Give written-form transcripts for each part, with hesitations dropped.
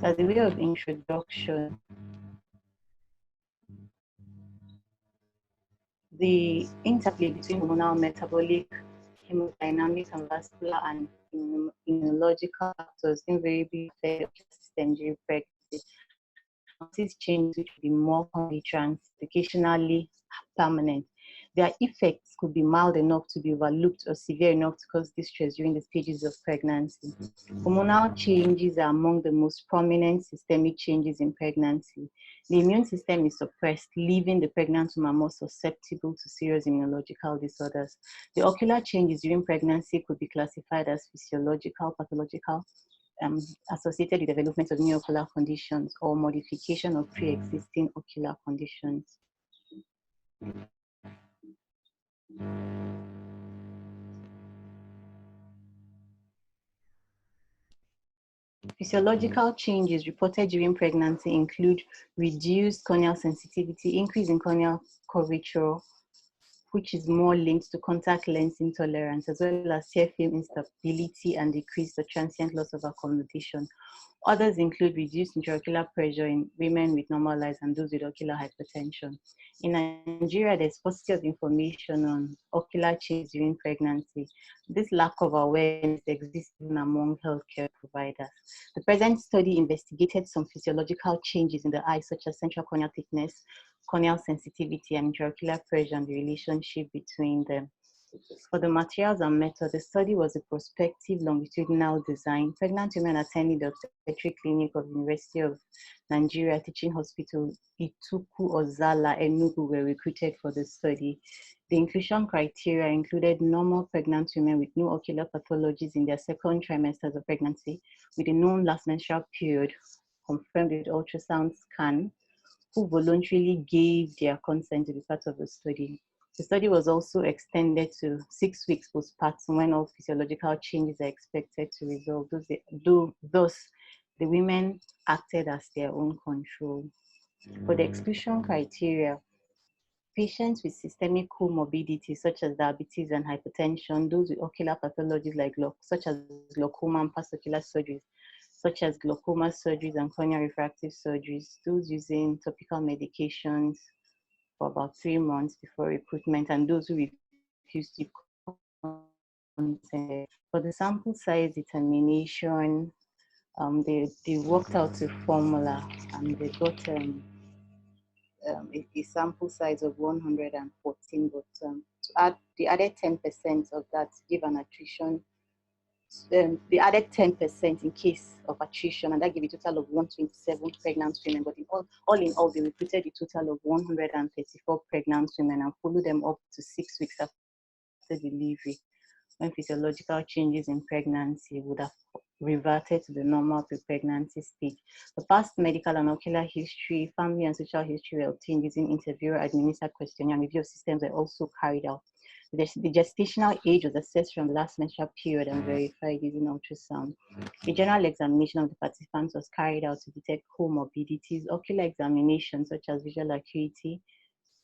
As a way of introduction, the interplay between hormonal, metabolic, hemodynamic, and vascular and immunological factors invariably affect the system during pregnancy. These changes, which will be more commonly transient, occasionally permanent. Their effects could be mild enough to be overlooked or severe enough to cause distress during the stages of pregnancy. Hormonal changes are among the most prominent systemic changes in pregnancy. The immune system is suppressed, leaving the pregnant woman more susceptible to serious immunological disorders. The ocular changes during pregnancy could be classified as physiological, pathological, associated with development of new ocular conditions or modification of pre-existing ocular conditions. Physiological changes reported during pregnancy include reduced corneal sensitivity, increase in corneal curvature, which is more linked to contact lens intolerance, as well as tear film instability and decreased or transient loss of accommodation. Others include reduced intraocular pressure in women with normal eyes and those with ocular hypertension. In Nigeria, there's paucity of information on ocular changes during pregnancy. This lack of awareness exists even among healthcare providers. The present study investigated some physiological changes in the eye, such as central corneal thickness, corneal sensitivity, and intraocular pressure, and the relationship between them. For the materials and method, the study was a prospective longitudinal design. Pregnant women attending the obstetric clinic of the University of Nigeria Teaching Hospital, Ituku Ozala, Enugu, were recruited for the study. The inclusion criteria included normal pregnant women with no ocular pathologies in their second trimesters of pregnancy, with a known last menstrual period confirmed with ultrasound scan, who voluntarily gave their consent to be part of the study. The study was also extended to 6 weeks postpartum when all physiological changes are expected to resolve. Thus, the women acted as their own control. For the exclusion criteria, patients with systemic comorbidities such as diabetes and hypertension, those with ocular pathologies such as glaucoma and past ocular surgeries, such as glaucoma surgeries and corneal refractive surgeries, those using topical medications for about 3 months before recruitment, and those who refuse to consent. For the sample size determination, they worked out a formula and they got a sample size of 114, but they added 10% of that to give an attrition. They added 10% in case of attrition, and that gave a total of 127 pregnant women. But all in all, they recruited a total of 134 pregnant women and followed them up to 6 weeks after delivery, when physiological changes in pregnancy would have reverted to the normal pre-pregnancy stage. The past medical and ocular history, family and social history were obtained using interviewer-administered questionnaire, and review of systems were also carried out. The gestational age was assessed from the last menstrual period and verified using ultrasound. A general examination of the participants was carried out to detect comorbidities. Ocular examinations such as visual acuity,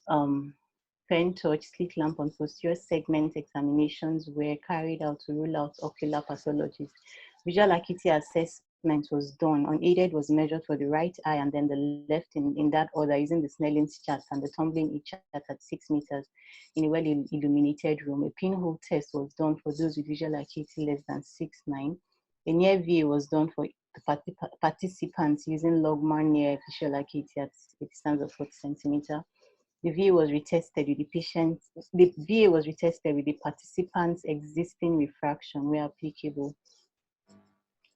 pen touch, slit lamp, and posterior segment examinations were carried out to rule out ocular pathologies. Visual acuity assessment was done. Unaided was measured for the right eye and then the left in that order using the Snelling's chart and the tumbling each chart at 6 meters in a well-illuminated room. A pinhole test was done for those with visual acuity less than 6'9". A near VA was done for the participants using Logmar near visual acuity at a distance of 40 centimeters. The VA was retested with the participants' existing refraction where applicable,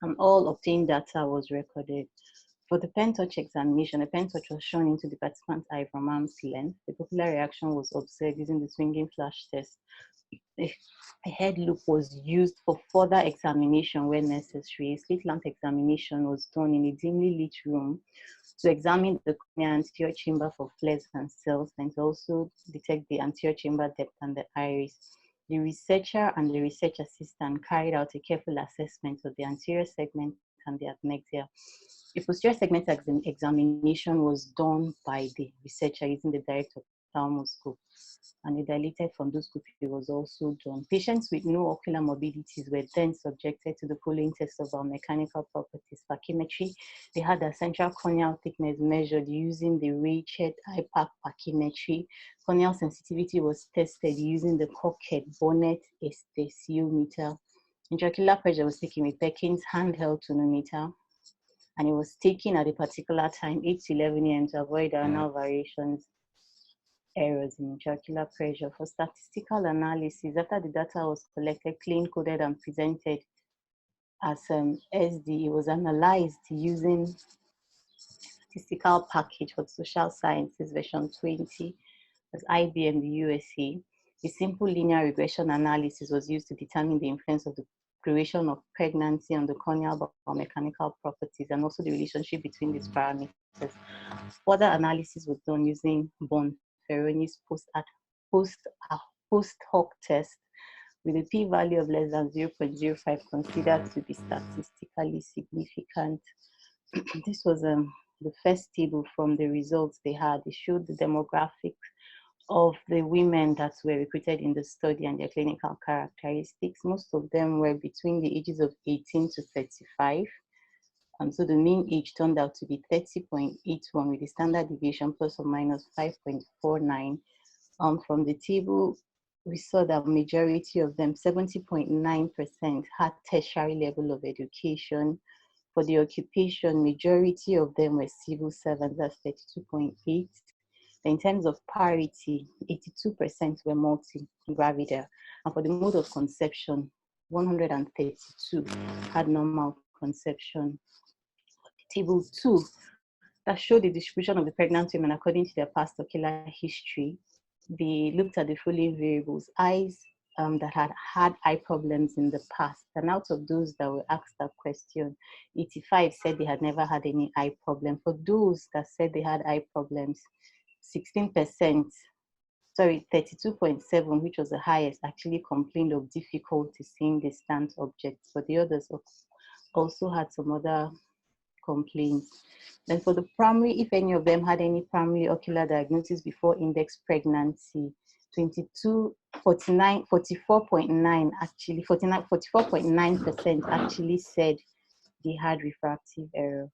and all obtained data was recorded. For the pen touch examination, a pen touch was shown into the participant's eye from arm's length. The pupillary reaction was observed using the swinging flash test. A head loop was used for further examination where necessary. A slit lamp examination was done in a dimly lit room to examine the cornea anterior chamber for flares and cells, and to also detect the anterior chamber depth and the iris. The researcher and the research assistant carried out a careful assessment of the anterior segment and the admexia. A posterior segment examination was done by the researcher using the direct ophthalmoscope, and a dilated fundoscopy was also done. Patients with no ocular morbidities were then subjected to the following tests of biomechanical properties. Pachymetry, they had their central corneal thickness measured using the Rayched IPAC pachymetry. Corneal sensitivity was tested using the Cockhead Bonnet esthesiometer. Intraocular pressure was taken with Perkins handheld tonometer, and it was taken at a particular time, 8 to 11 a.m., to avoid diurnal variations, errors in intraocular pressure. For statistical analysis, after the data was collected, clean, coded, and presented as SD, it was analyzed using statistical package for social sciences version 20 as IBM, the USA. A simple linear regression analysis was used to determine the influence of the duration of pregnancy on the corneal biomechanical properties and also the relationship between these parameters. Further analysis was done using Bonferroni's post hoc test with a p-value of less than 0.05 considered to be statistically significant. This was the first table from the results they had. It showed the demographics of the women that were recruited in the study and their clinical characteristics. Most of them were between the ages of 18 to 35. So the mean age turned out to be 30.81 with a standard deviation plus or minus 5.49. From the table, we saw that majority of them, 70.9%, had tertiary level of education. For the occupation, majority of them were civil servants, that's 32.8. In terms of parity, 82% were multi-gravida. And for the mode of conception, 132 had normal conception. Table 2, that showed the distribution of the pregnant women according to their past ocular history. They looked at the following variables: eyes that had had eye problems in the past. And out of those that were asked that question, 85 said they had never had any eye problem. For those that said they had eye problems, 16%, sorry, 32.7, which was the highest, actually complained of difficulty seeing distant objects. But the others also had some other complaints. Then for the primary, if any of them had any primary ocular diagnosis before index pregnancy, 44.9 actually, 44.9% actually said they had refractive error.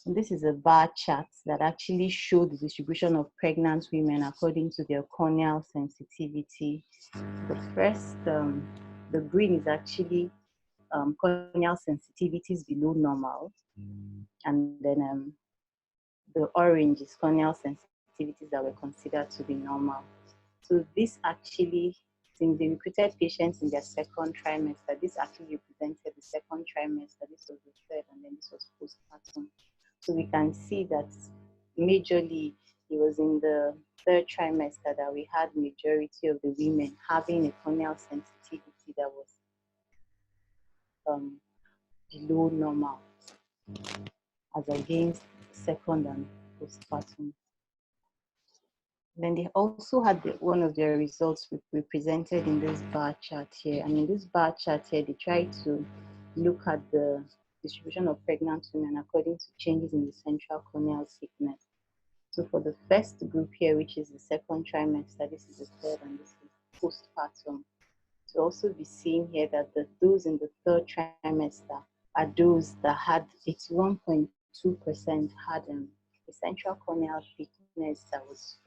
And this is a bar chart that actually showed the distribution of pregnant women according to their corneal sensitivity. The first, the green is actually corneal sensitivities below normal. And then the orange is corneal sensitivities that were considered to be normal. So this actually, since they recruited patients in their second trimester, this actually represented the second trimester, this was the third, and then this was postpartum. So we can see that majorly it was in the third trimester that we had majority of the women having a corneal sensitivity that was below normal as against second and postpartum. Then they also had one of their results represented in this bar chart here. And in this bar chart here, they tried to look at the distribution of pregnant women according to changes in the central corneal thickness. So for the first group here, which is the second trimester, this is the third, and this is postpartum. To also be seen here that those in the third trimester are those that had 81.2% had the central corneal thickness that was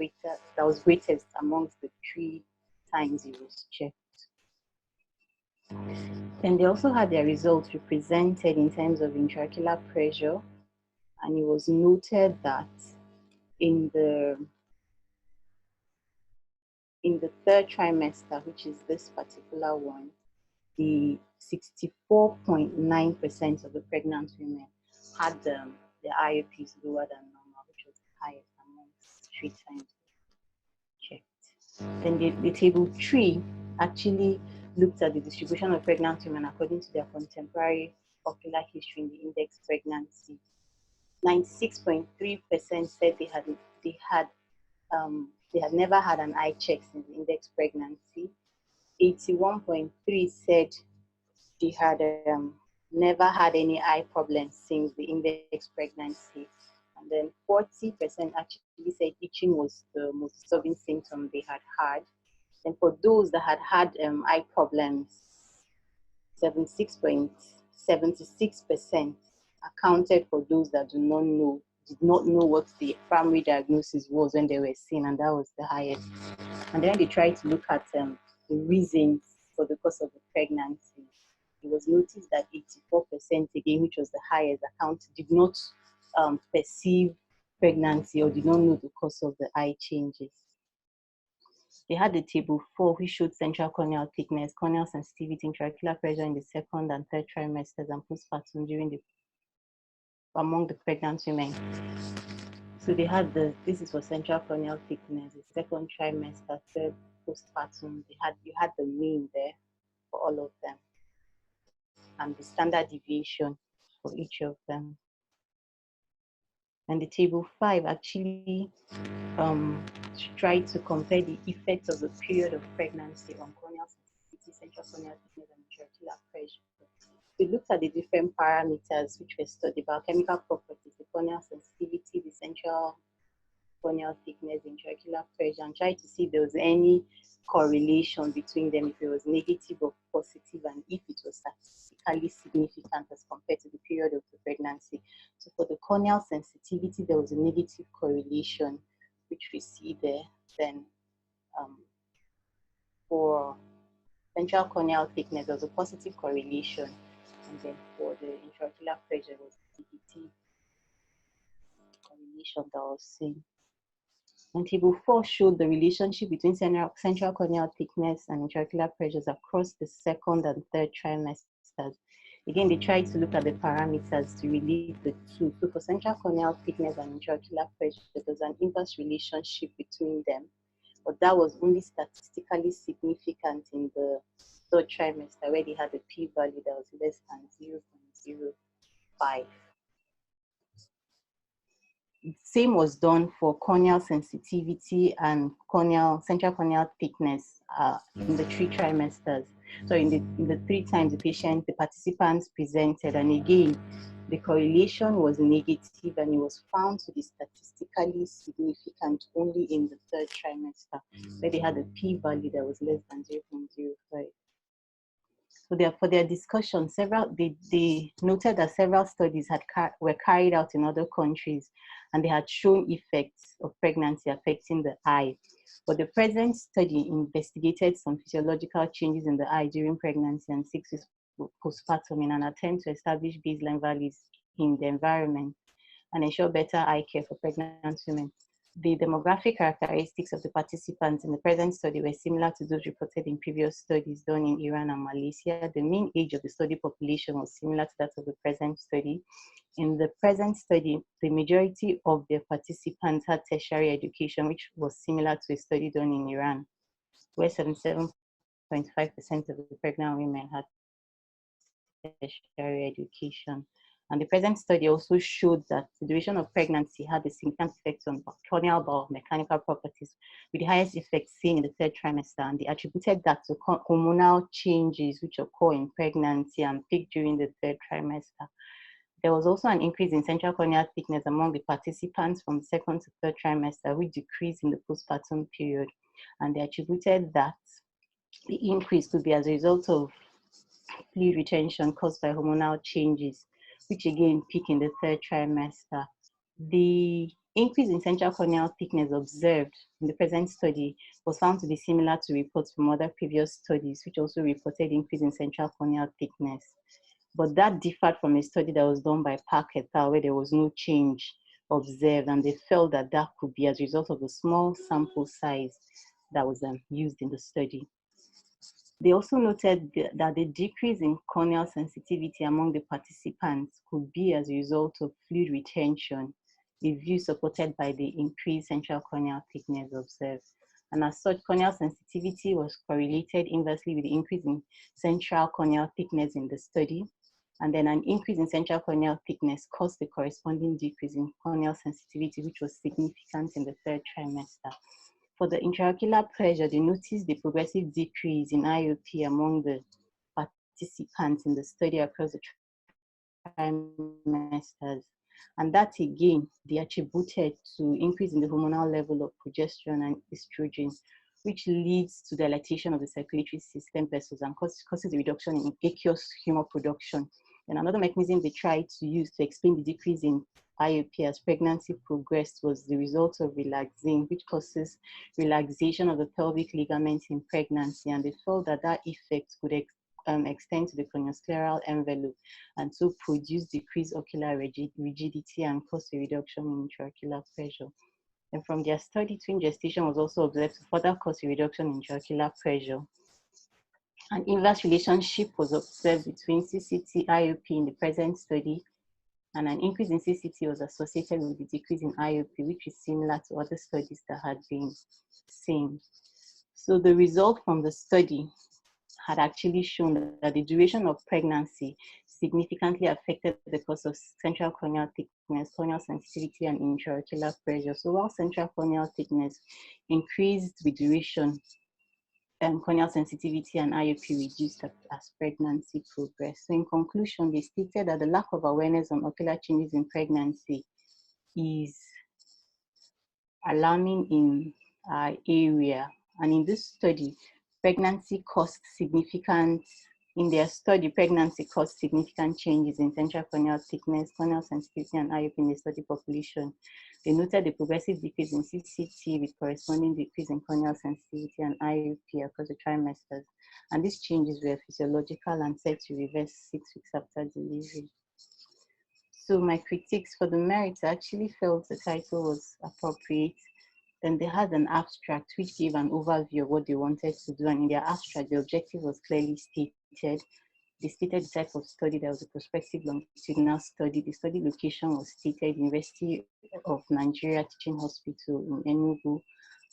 greatest amongst the 3 times it was checked. Then they also had their results represented in terms of intraocular pressure, and it was noted that in the third trimester, which is this particular one, the 64.9% of the pregnant women had the IOPs lower than normal, which was the highest amongst 3 times checked. Then the table 3 actually looked at the distribution of pregnant women according to their contemporary ocular history in the index pregnancy. 96.3% said they had never had an eye check since the index pregnancy. 81.3 said they had never had any eye problems since the index pregnancy. And then 40% actually said itching was the most disturbing symptom they had had. And for those that had had eye problems, 76% accounted for those that did not know what the primary diagnosis was when they were seen, and that was the highest. And then they tried to look at the reasons for the cause of the pregnancy. It was noticed that 84% again, which was the highest account, did not perceive pregnancy or did not know the cause of the eye changes. They had the table 4, which showed central corneal thickness, corneal sensitivity, intraocular pressure in the second and third trimesters and postpartum among the pregnant women. So they had this is for central corneal thickness, the second trimester, third postpartum. You had the mean there for all of them, and the standard deviation for each of them. And the table 5 actually tried to compare the effects of the period of pregnancy on corneal sensitivity, central corneal thickness, and intraocular pressure. We looked at the different parameters which were studied, biochemical properties, the corneal sensitivity, the central corneal thickness, intraocular pressure, and tried to see if there was any correlation between them, if it was negative or positive, and if it was statistically significant as compared to the period of the pregnancy. So for the corneal sensitivity, there was a negative correlation, which we see there. Then for central corneal thickness, there was a positive correlation, and then for the intraocular pressure, was negative correlation that was seen. And table 4 showed the relationship between central corneal thickness and intraocular pressures across the second and third trimesters. Again, they tried to look at the parameters to relate the two. So for central corneal thickness and intraocular pressure, there's an inverse relationship between them, but that was only statistically significant in the third trimester, where they had a p-value that was less than 0.05. Same was done for corneal sensitivity and central corneal thickness in the 3 trimesters. So in the 3 times the participants presented, and again, the correlation was negative, and it was found to be statistically significant only in the 3rd trimester, where they had a p-value that was less than 0.05. So for their discussion, they noted that several studies were carried out in other countries, and they had shown effects of pregnancy affecting the eye. But the present study investigated some physiological changes in the eye during pregnancy and 6 weeks postpartum in an attempt to establish baseline values in the environment and ensure better eye care for pregnant women. The demographic characteristics of the participants in the present study were similar to those reported in previous studies done in Iran and Malaysia. The mean age of the study population was similar to that of the present study. In the present study, the majority of the participants had tertiary education, which was similar to a study done in Iran, where 77.5% of the pregnant women had tertiary education. And the present study also showed that the duration of pregnancy had a significant effect on corneal biomechanical properties, with the highest effect seen in the 3rd trimester. And they attributed that to hormonal changes which occur in pregnancy and peak during the 3rd trimester. There was also an increase in central corneal thickness among the participants from the 2nd to 3rd trimester, which decreased in the postpartum period. And they attributed that the increase could be as a result of fluid retention caused by hormonal changes, which again peak in the 3rd trimester. The increase in central corneal thickness observed in the present study was found to be similar to reports from other previous studies, which also reported increase in central corneal thickness. But that differed from a study that was done by Park et al., where there was no change observed, and they felt that that could be as a result of the small sample size that was used in the study. They also noted that the decrease in corneal sensitivity among the participants could be as a result of fluid retention, a view supported by the increased central corneal thickness observed. And as such, corneal sensitivity was correlated inversely with the increase in central corneal thickness in the study. And then an increase in central corneal thickness caused the corresponding decrease in corneal sensitivity, which was significant in the 3rd trimester. For the intraocular pressure, they noticed the progressive decrease in IOP among the participants in the study across the trimesters. And that again, they attributed to increase in the hormonal level of progesterone and estrogen, which leads to dilatation of the circulatory system vessels and causes a reduction in aqueous humor production. And another mechanism they tried to use to explain the decrease in IOP as pregnancy progressed was the result of relaxin, which causes relaxation of the pelvic ligaments in pregnancy. And they felt that that effect could extend to the cranioscleral envelope and so produce decreased ocular rigidity and cause a reduction in intraocular pressure. And from their study, twin gestation was also observed to further cause a reduction in intraocular pressure. An inverse relationship was observed between CCT IOP in the present study, and an increase in CCT was associated with the decrease in IOP, which is similar to other studies that had been seen. So the result from the study had actually shown that the duration of pregnancy significantly affected the course of central corneal thickness, corneal sensitivity, and intraocular pressure. So while central corneal thickness increased with duration, corneal sensitivity and IOP reduced as pregnancy progressed. So in conclusion, they stated that the lack of awareness on ocular changes in pregnancy is alarming in our area. And in this study, pregnancy caused significant changes in central corneal thickness, corneal sensitivity, and IOP in the study population. They noted the progressive decrease in CCT with corresponding decrease in corneal sensitivity and IOP across the trimesters. And these changes were physiological and said to reverse 6 weeks after delivery. So my critiques for the merits, I actually felt the title was appropriate. Then they had an abstract which gave an overview of what they wanted to do. And in their abstract, the objective was clearly stated. They stated the type of study. There was a prospective longitudinal study. The study location was stated, University of Nigeria Teaching Hospital in Enugu.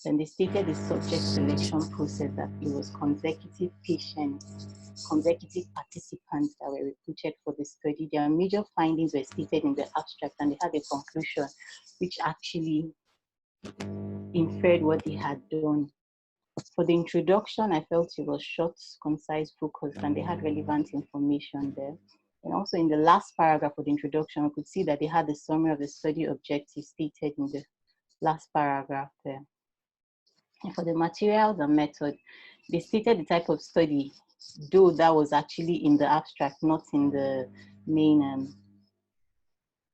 Then they stated the subject selection process, that it was consecutive participants that were recruited for the study. Their major findings were stated in the abstract, and they had a conclusion which actually inferred what they had done. For the introduction, I felt it was short, concise, focused, and they had relevant information there. And also in the last paragraph of the introduction, we could see that they had the summary of the study objectives stated in the last paragraph there. And for the materials and method, they stated the type of study, though that was actually in the abstract, not in the main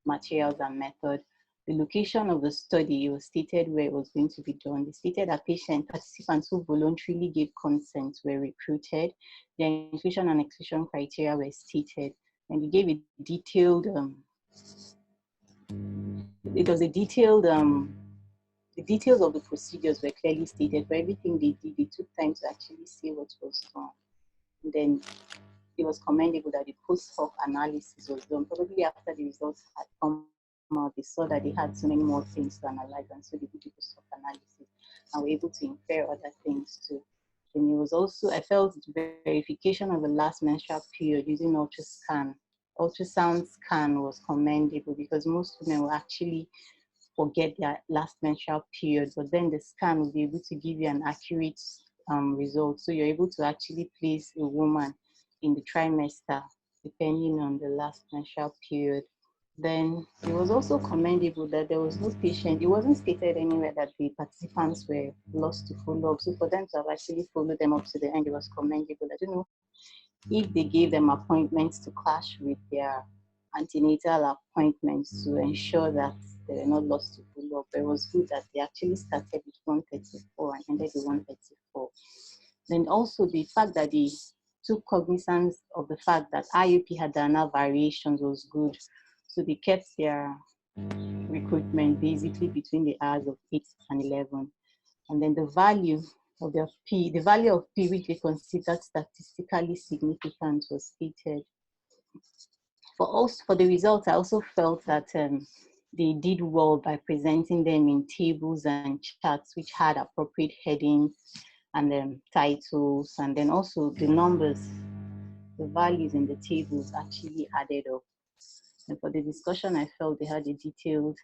materials and method. The location of the study, it was stated where it was going to be done. They stated that participants who voluntarily gave consent were recruited. Their inclusion and exclusion criteria were stated. And they gave a detailed, the details of the procedures were clearly stated. For everything they did, they took time to actually see what was done. And then it was commendable that the post-hoc analysis was done. Probably after the results had come out, they saw that they had so many more things to analyze, and so they did the post-hoc analysis and were able to infer other things too. And it was also, I felt, verification of the last menstrual period using ultrasound scan was commendable, because most women will actually forget their last menstrual period, but then the scan will be able to give you an accurate result. So you're able to actually place a woman in the trimester depending on the last menstrual period. Then it was also commendable that there was no patient, it wasn't stated anywhere that the participants were lost to follow-up. So for them to have actually followed them up to the end, it was commendable. I don't know if they gave them appointments to clash with their antenatal appointments to ensure that they were not lost to follow-up. It was good that they actually started with 134 and ended with 134. Then also the fact that they took cognizance of the fact that IOP had diurnal variations was good. So they kept their recruitment basically between the hours of 8 and 11. And then the value of their P, the value of P, which they considered statistically significant, was stated. For the results, I also felt that they did well by presenting them in tables and charts which had appropriate headings and titles, and then also the numbers, the values in the tables actually added up. And for the discussion, I felt they had a detailed,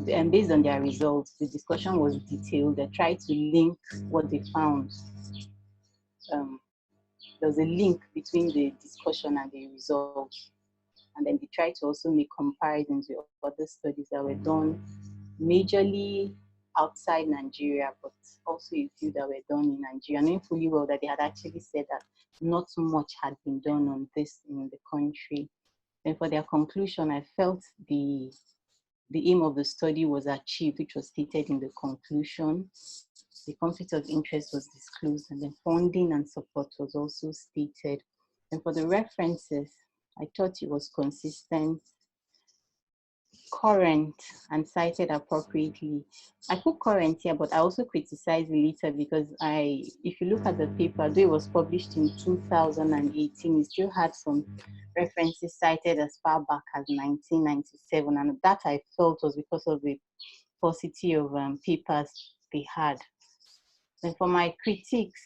and based on their results, the discussion was detailed. They tried to link what they found. There was a link between the discussion and the results. And then they tried to also make comparisons with other studies that were done majorly outside Nigeria, but also a few that were done in Nigeria, knowing fully well that they had actually said that not much had been done on this in the country. And for their conclusion, I felt the aim of the study was achieved, which was stated in the conclusion. The conflict of interest was disclosed, and then funding and support was also stated. And for the references, I thought it was consistent, current, and cited appropriately. I put current here, but I also criticized it later because if you look at the paper, though it was published in 2018, it still had some references cited as far back as 1997, and that I felt was because of the paucity of papers they had. And for my critiques,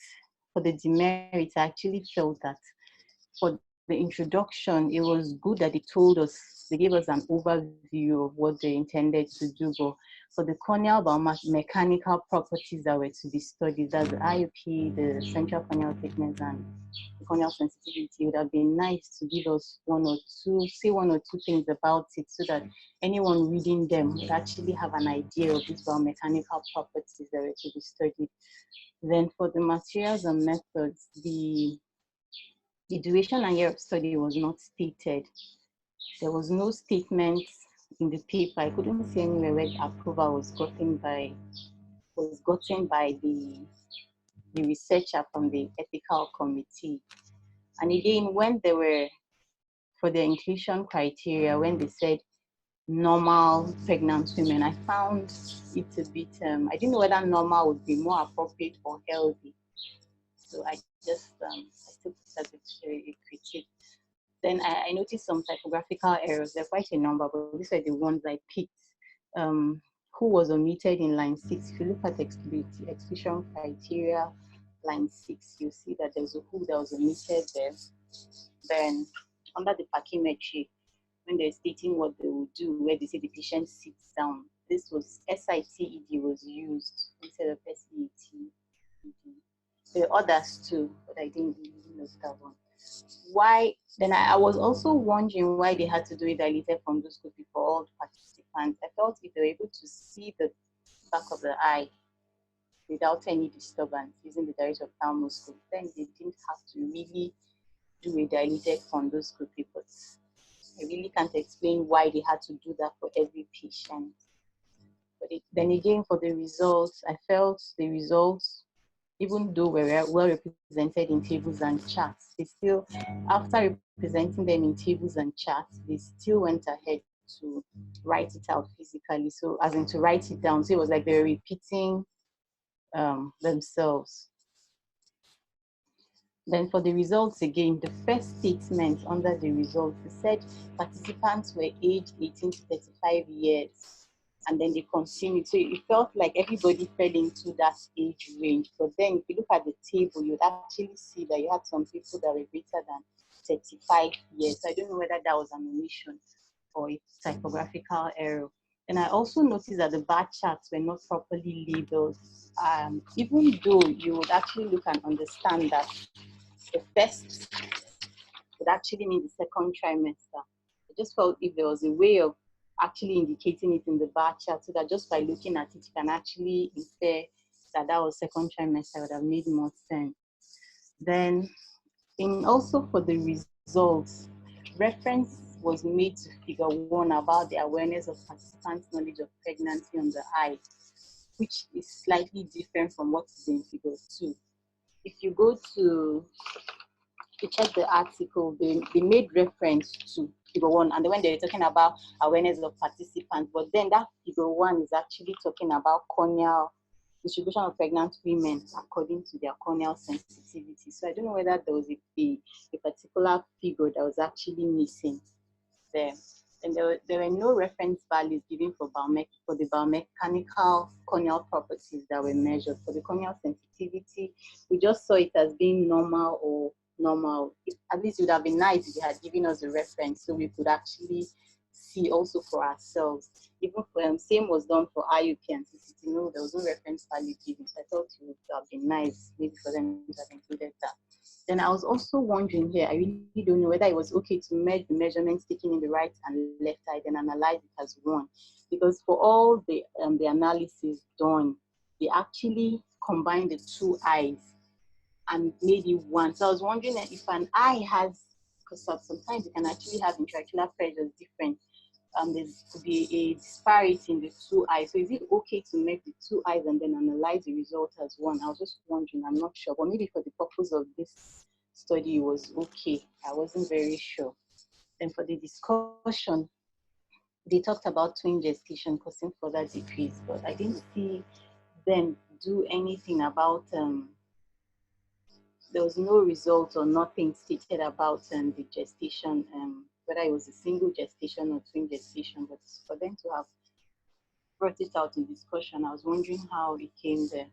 for the demerits, I actually felt that for the introduction, it was good that they gave us an overview of what they intended to do, but for the corneal biomechanical properties that were to be studied, that's the IOP, the central corneal thickness, and the corneal sensitivity, it would have been nice to give us say one or two things about it so that anyone reading them would actually have an idea of these biomechanical properties that were to be studied. Then for the materials and methods, the duration and year of study was not stated. There was no statement in the paper. I couldn't see anywhere where approval was gotten by the researcher from the ethical committee. And again, when they were, for the inclusion criteria, when they said normal pregnant women, I found it a bit, I didn't know whether normal would be more appropriate or healthy. So I just, I took it as a critique. Then I noticed some typographical errors. There are quite a number, but these are the ones I picked. Who was omitted in line 6. If you look at exclusion criteria, line 6, you'll see that there's a who that was omitted there. Then under the pachymetry, when they're stating what they will do, where they say the patient sits down, this was SITED was used instead of SEATED. There are others too, but I didn't really note that one. Why? Then I was also wondering why they had to do a dilated fundoscopy for all the participants. I thought if they were able to see the back of the eye without any disturbance using the direct ophthalmoscope, then they didn't have to really do a dilated fundoscopy. But I really can't explain why they had to do that for every patient. But then again, for the results, I felt the results, even though we're well represented in tables and charts, they still, after representing them in tables and charts, they still went ahead to write it out physically. So as in to write it down. So it was like they were repeating themselves. Then for the results again, the first statement under the results, it said participants were aged 18 to 35 years. And then they continued. So it felt like everybody fell into that age range. But then if you look at the table, you'd actually see that you had some people that were greater than 35 years. So I don't know whether that was an omission or a typographical error. And I also noticed that the bar charts were not properly labeled. Even though you would actually look and understand that the first would actually mean the second trimester. I just felt if there was a way of actually indicating it in the bar chart so that just by looking at it, you can actually infer that that was second trimester, would have made more sense. Then, also for the results, reference was made to figure 1 about the awareness of participants' knowledge of pregnancy on the eye, which is slightly different from what is in figure 2. If you go to check the article, they made reference to figure 1, and then when they're talking about awareness of participants, but then that figure 1 is actually talking about corneal distribution of pregnant women according to their corneal sensitivity. So I don't know whether there was a particular figure that was actually missing there. And there were no reference values given for the biomechanical corneal properties that were measured. For the corneal sensitivity, we just saw it as being normal or normal. At least it would have been nice if they had given us a reference so we could actually see also for ourselves. Even for, same was done for IUP and CCT. No, there was no reference value given. So I thought it would have been nice maybe for them to have included that. Then I was also wondering here, I really don't know whether it was okay to merge the measurements taken in the right and left eye and analyze it as one. Because for all the analysis done, they actually combined the two eyes and made it one. So I was wondering if an eye has, because sometimes you can actually have intraocular pressures different. There could be a disparity in the two eyes. So is it okay to make the two eyes and then analyze the result as one? I was just wondering, I'm not sure, but maybe for the purpose of this study it was okay. I wasn't very sure. Then for the discussion, they talked about twin gestation causing further decrease, but I didn't see them do anything about there was no result or nothing stated about the gestation, whether it was a single gestation or twin gestation, but for them to have brought it out in discussion, I was wondering how it came there.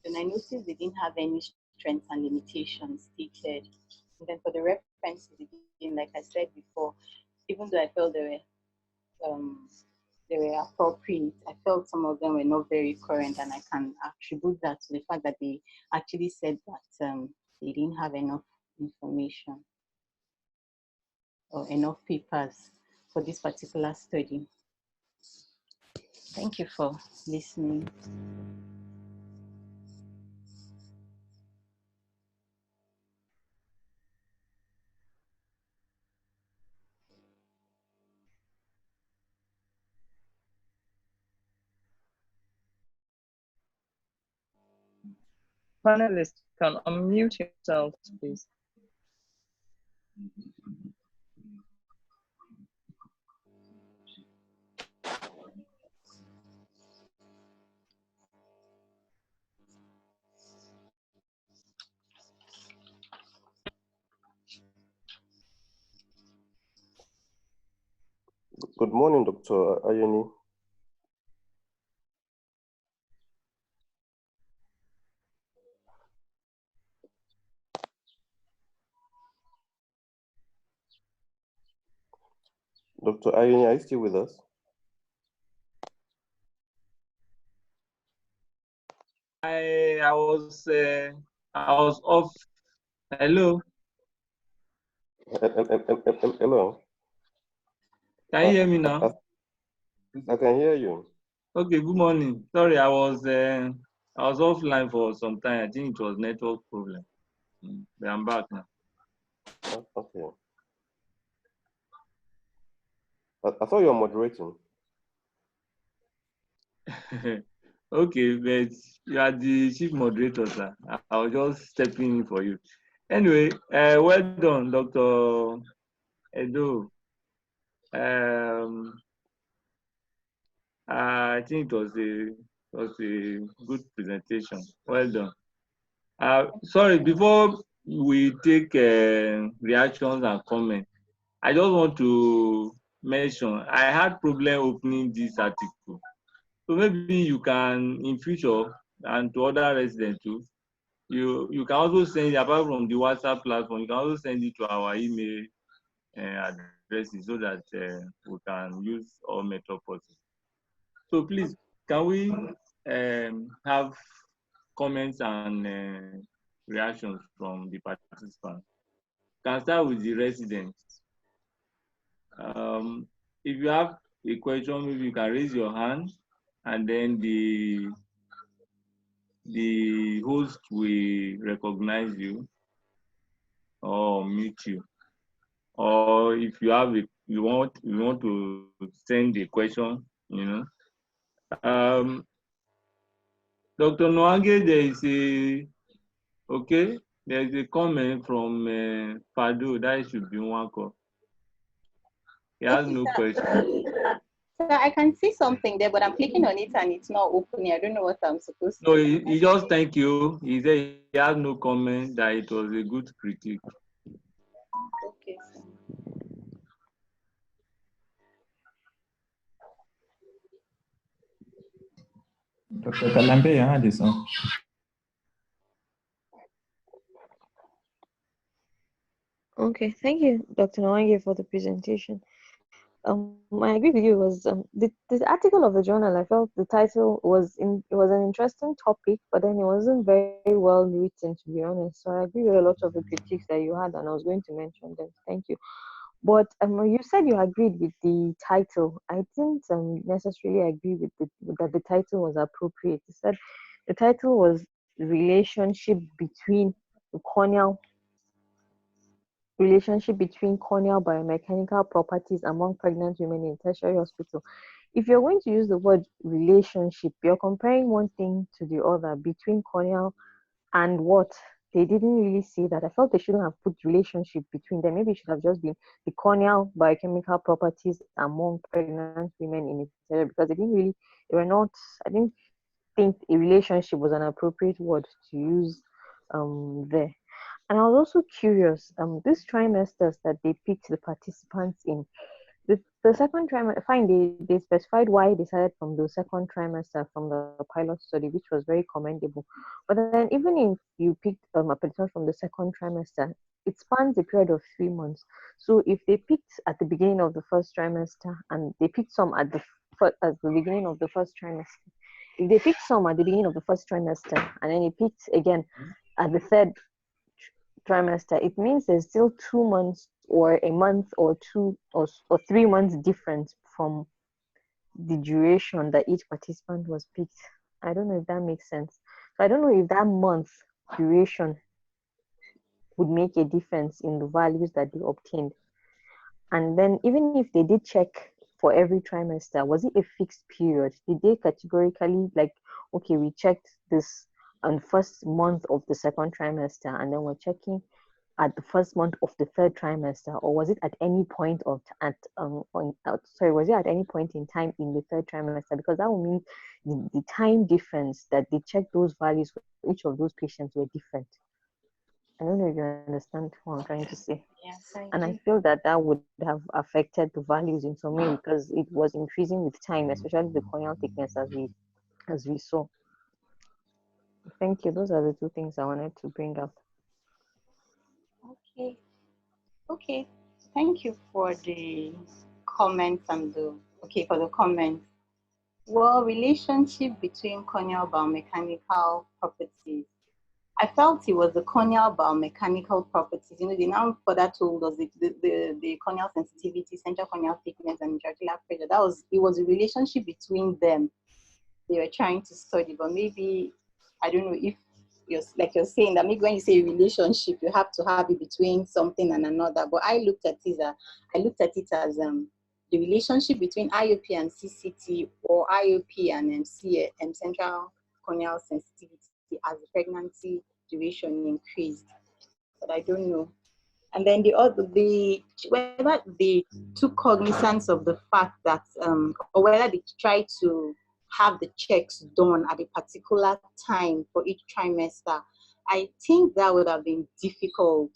Then I noticed they didn't have any strengths and limitations stated. And then for the references, again, like I said before, even though I felt they were appropriate, I felt some of them were not very current, and I can attribute that to the fact that they actually said that they didn't have enough information or enough papers for this particular study. Thank you for listening. Panelists can unmute yourselves, please. Good morning, Dr. Ayeni. Dr. Ayeni, are you still with us? I was off. Hello. Hello. Can you hear me now? I can hear you. Okay. Good morning. Sorry, I was offline for some time. I think it was network problem. But I'm back now. Okay. I thought you were moderating. Okay, but you are the chief moderator, sir. I was just stepping in for you. Anyway, well done, Dr. Edo. I think it was a good presentation. Well done. Sorry, before we take reactions and comments, I just want to mention I had problem opening this article. So maybe you can, in future, and to other residents too, you can also send, apart from the WhatsApp platform, you can also send it to our email addresses so that we can use all method possible. So please, can we have comments and reactions from the participants? Can start with the residents. If you have a question, maybe you can raise your hand, and then the host will recognize you or mute you. Or if you have you want to send a question, you know. Dr. Noage, there is a comment from Fado that should be one call. He has no question. So I can see something there, but I'm clicking on it and it's not opening. I don't know what I'm supposed to No, do. he just thank you. He said he has no comment, that it was a good critique. Okay, so. Dr. Kalambe, your hand is on. Okay, thank you, Dr. Nwange, for the presentation. I agree with you. It was the article of the journal. I felt the title it was an interesting topic, but then it wasn't very well written, to be honest. So I agree with a lot of the critiques that you had, and I was going to mention them. Thank you. But you said you agreed with the title. I didn't necessarily agree with that the title was appropriate. You said the title was relationship between the corneal biomechanical properties among pregnant women in tertiary hospital. If you're going to use the word relationship, you're comparing one thing to the other between corneal and what? They didn't really say that. I felt they shouldn't have put relationship between them. Maybe it should have just been the corneal biochemical properties among pregnant women in Italy, because they were not, I didn't think a relationship was an appropriate word to use there. And I was also curious, these trimesters that they picked the participants in, the second trimester, fine, they specified why they decided from the second trimester from the pilot study, which was very commendable. But then, even if you picked a participant from the second trimester, it spans a period of 3 months. So if they picked at the beginning of the first trimester and they picked some at the beginning of the first trimester, if they picked some at the beginning of the first trimester and then they picked again at the third trimester, it means there's still 2 months or a month or 3 months difference from the duration that each participant was picked. I don't know if that makes sense. So I don't know if that month duration would make a difference in the values that they obtained. And then even if they did check for every trimester, was it a fixed period? Did they categorically like, okay, we checked this on first month of the second trimester and then we're checking at the first month of the third trimester, or was it at any point was it at any point in time in the third trimester? Because that would mean the time difference that they checked those values for each of those patients were different. I don't know if you understand what I'm trying to say. Yes, And I feel that would have affected the values in some way because it was increasing with time, especially the corneal thickness as we saw. Thank you. Those are the two things I wanted to bring up. Okay. Thank you for the comments for the comments. Well, relationship between corneal biomechanical properties. I felt it was the corneal biomechanical properties. They now further told us the corneal sensitivity, central corneal thickness, and intraocular pressure. It was a relationship between them they were trying to study, but maybe, I don't know if you're saying that maybe when you say relationship, you have to have it between something and another. But I looked at it as the relationship between IOP and CCT, or IOP and central corneal sensitivity as the pregnancy duration increased. But I don't know. And then whether they took cognizance of the fact that, or whether they tried to have the checks done at a particular time for each trimester, I think that would have been difficult.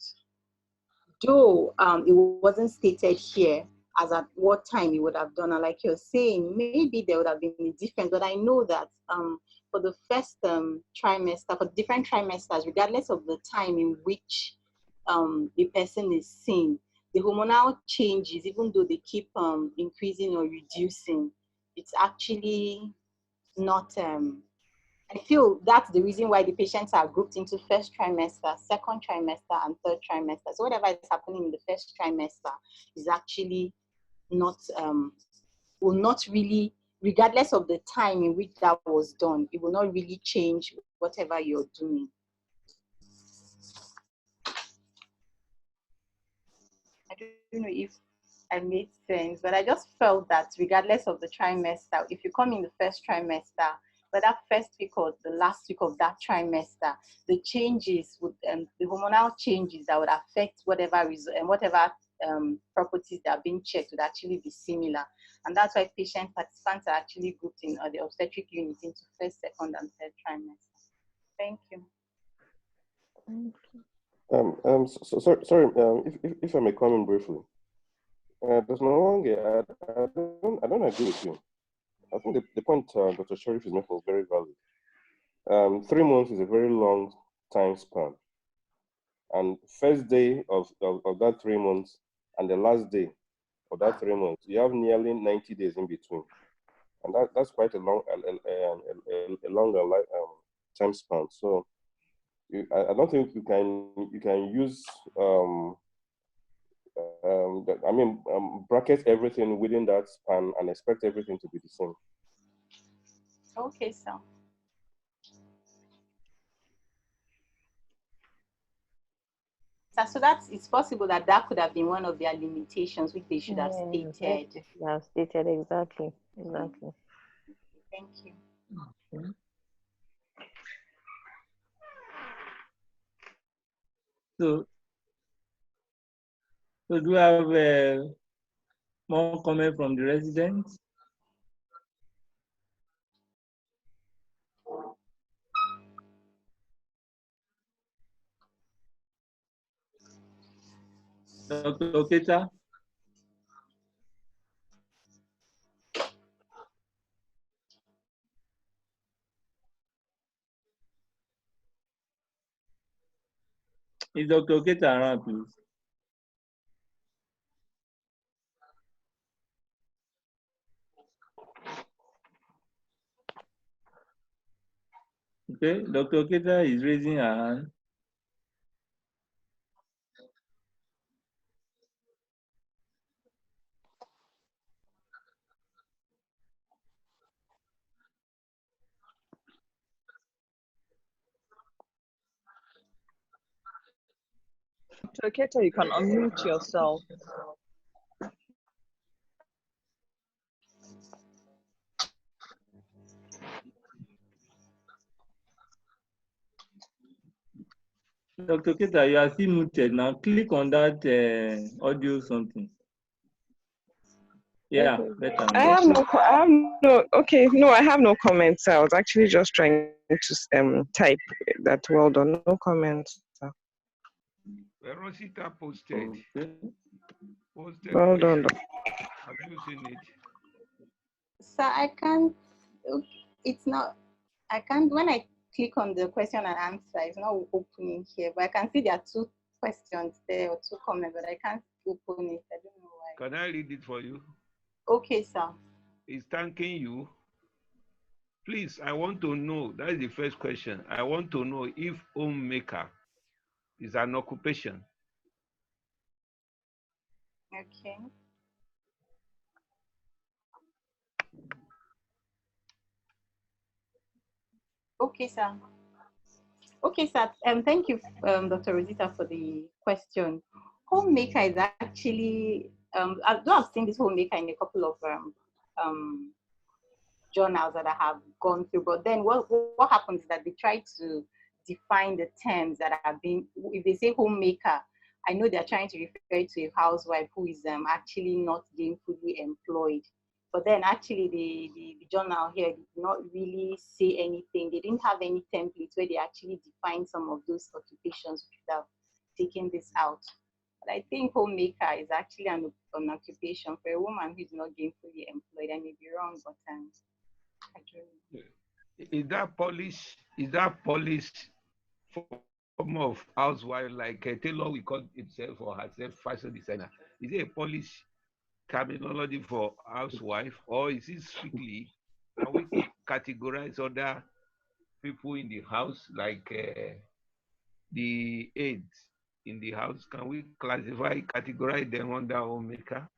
Though it wasn't stated here as at what time you would have done, and like you're saying, maybe there would have been a difference. But I know that for the first trimester, for different trimesters, regardless of the time in which the person is seen, the hormonal changes, even though they keep increasing or reducing, it's actually not. I feel that's the reason why the patients are grouped into first trimester, second trimester, and third trimester. So whatever is happening in the first trimester is actually not, will not really, regardless of the time in which that was done, it will not really change whatever you're doing. I don't know if I made sense, but I just felt that regardless of the trimester, if you come in the first trimester, whether first week or the last week of that trimester, the changes would, the hormonal changes that would affect whatever properties that are being checked would actually be similar. And that's why patient participants are actually grouped in the obstetric unit into first, second, and third trimester. Thank you. Sorry, if I may comment briefly. There's no longer, I don't agree with you. I think the point Dr. Sharif is making is very valid. 3 months is a very long time span. And first day of that 3 months and the last day for that 3 months, you have nearly 90 days in between. And that's quite a longer time span. So I don't think you can use bracket everything within that span and expect everything to be the same. Okay, so. So it's possible that could have been one of their limitations, which they should have stated. Yeah, stated exactly. Thank you. Okay. So do you have more comment from the residents? Dr. Oketa? Is Dr. Oketa around, please? Okay, Dr. Oketa is raising her hand. Dr. Oketa, you can unmute yourself. Dr. Oketa, you are still muted now. Click on that audio something. Yeah, better. I have no comments. I was actually just trying to type that. Well done, no comments. Rosita posted. Okay. Well done. Have you seen it? So I can't, it's not, I can't, when I click on the question and answer, it's not opening here, but I can see there are 2 questions there or 2 comments, but I can't open it. I don't know why. Can I read it for you? Okay, sir. It's thanking you. Please, I want to know, that is the first question. I want to know if homemaker is an occupation. Okay. Okay, sir. Okay, sir. Thank you, Dr. Rosita, for the question. Homemaker is actually, I've seen this homemaker in a couple of journals that I have gone through, but then what happens is that they try to define the terms that are being, if they say homemaker, I know they're trying to refer to a housewife who is actually not gainfully employed. But then actually the journal here did not really say anything. They didn't have any templates where they actually define some of those occupations without taking this out. But I think homemaker is actually an occupation for a woman who is not gainfully employed. I may be wrong, but I don't know. Is that Polish form of housewife, like a tailor will call himself or herself fashion designer? Is it a Polish terminology for housewife, or is it strictly, can we categorize other people in the house, like the aides in the house? Can we categorize them under homemaker?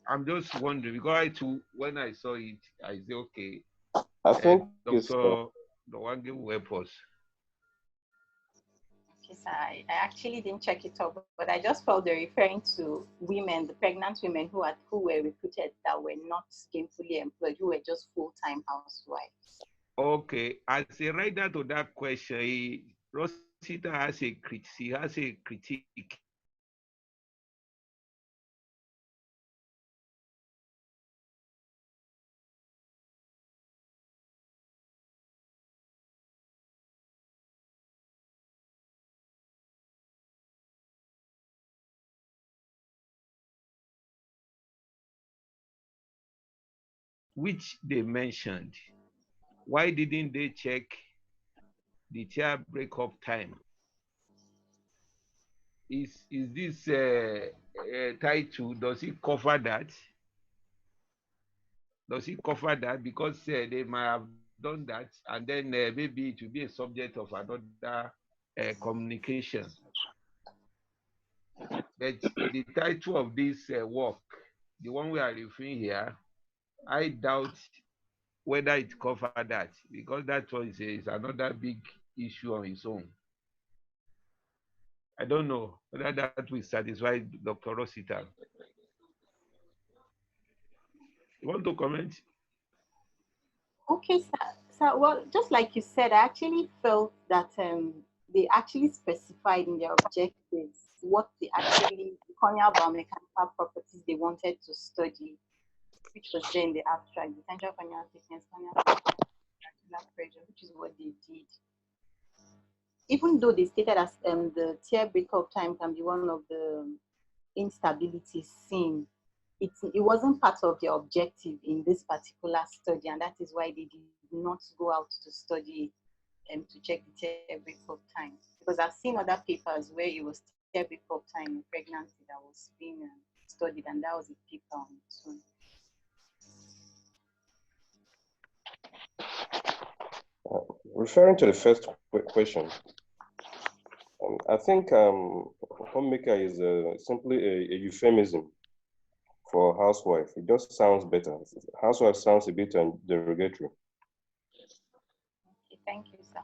I'm just wondering, because when I saw it, I said, okay, I think Dr. Nwange will help us. Yes, I actually didn't check it up, but I just felt they're referring to women, the pregnant women who were recruited that were not gainfully employed, who were just full-time housewives. Okay, as a writer to that question, Rosita has a critique. Which they mentioned. Why didn't they check the child breakup time? is this title, does it cover that? Does it cover that? Because they might have done that, and then maybe it will be a subject of another communication. But the title of this work, the one we are referring here, I doubt whether it covers that, because that one is another big issue on its own. I don't know whether that will satisfy Dr. Rosita. You want to comment? Okay, so well, just like you said, I actually felt that they actually specified in their objectives what the corneal biomechanical properties they wanted to study, which was there in the abstract, the central corneal thickness, corneal pressure, which is what they did. Even though they stated as the tear breakup time can be one of the instabilities seen, it wasn't part of their objective in this particular study, and that is why they did not go out to study to check the tear breakup time. Because I've seen other papers where it was tear breakup time in pregnancy that was being studied, and that was a paper on its own. Referring to the first question, I think homemaker is simply a euphemism for housewife. It just sounds better. Housewife sounds a bit derogatory. Okay, thank you, sir.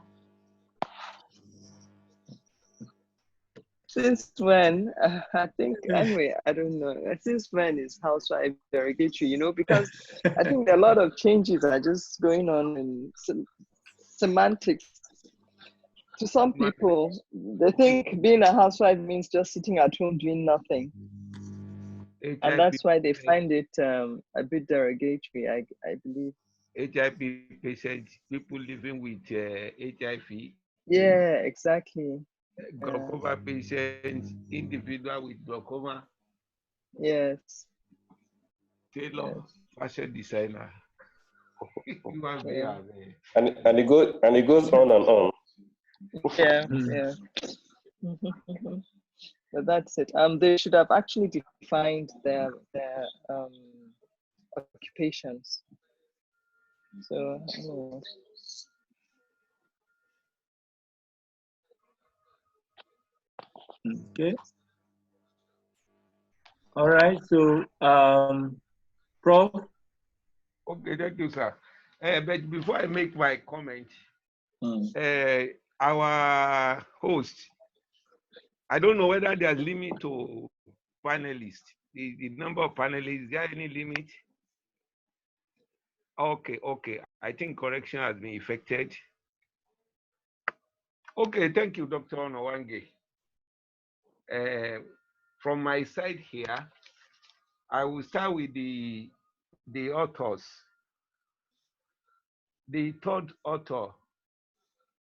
Since when? I think, anyway, I don't know. Since when is housewife derogatory? You know, because I think a lot of changes are just going on in semantics. To some people, they think being a housewife means just sitting at home doing nothing. And that's why they find it a bit derogatory, I believe. HIV patients, people living with HIV. Yeah, exactly. Glaucoma patients, individual with glaucoma. Yes. Tailor, yes. Fashion designer. Yeah. And it goes on and on. Yeah, yeah. But that's it. They should have actually defined their occupations. So anyway. Okay. All right. So, Prof. Okay, thank you, sir. But before I make my comment, our host, I don't know whether there's limit to panelists. The number of panelists, is there any limit? Okay, okay. I think correction has been effected. Okay, thank you, Dr. Onowange. From my side here, I will start with the authors. The third author,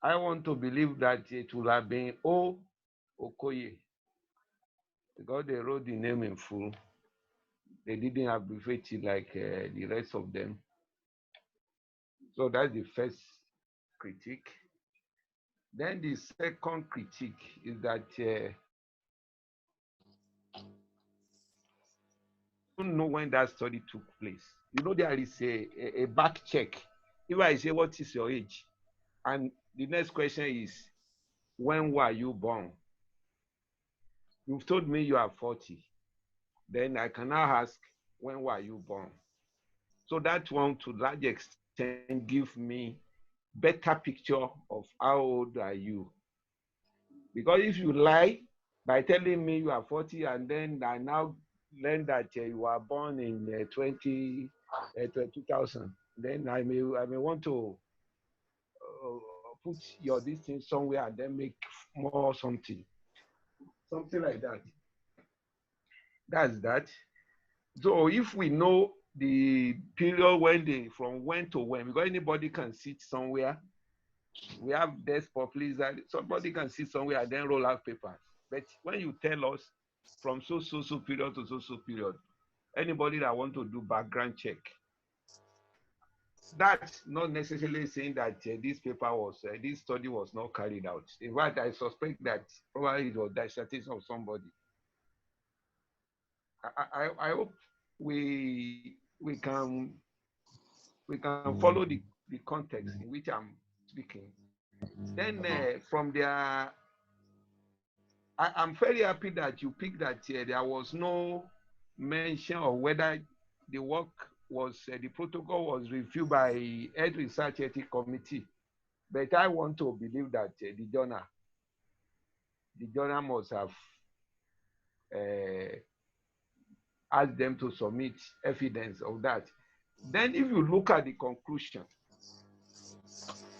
I want to believe that it will have been O. Okoye, because they wrote the name in full. They didn't abbreviate it like the rest of them. So that's the first critique. Then the second critique is that I don't know when that study took place. You know, there is a back check. If I say, what is your age? And the next question is, when were you born? You've told me you are 40. Then I can now ask, when were you born? So that one, to large extent, give me better picture of how old are you. Because if you lie by telling me you are 40 and then I now learn that you were born in 2000, then I may want to put your distance somewhere and then make more something like that. That's that. So if we know the period when from when to when, because anybody can sit somewhere. We have desk please, somebody can sit somewhere and then roll out papers. But when you tell us from so period to so period, anybody that want to do background check that's not necessarily saying that this this study was not carried out. In fact, I suspect that probably it was dissertation of somebody. I hope we can follow the context in which I'm speaking. Then from there, I'm very happy that you picked that there was no mention of whether the work was, the protocol was reviewed by Health Research Ethics Committee. But I want to believe that the journal must have asked them to submit evidence of that. Then if you look at the conclusion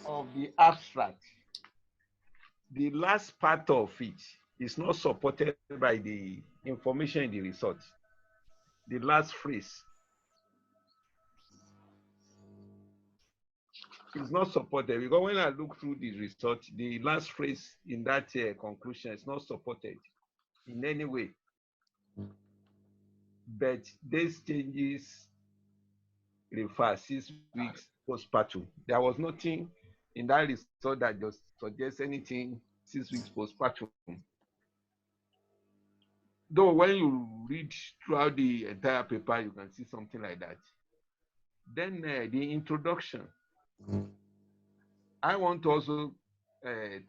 of the abstract, the last part of it is not supported by the information in the result. The last phrase is not supported, because when I look through the result, the last phrase in that conclusion is not supported in any way. But these changes refer 6 weeks postpartum. There was nothing in that result that just suggests anything 6 weeks postpartum. Though when you read throughout the entire paper, you can see something like that. Then the introduction. I want also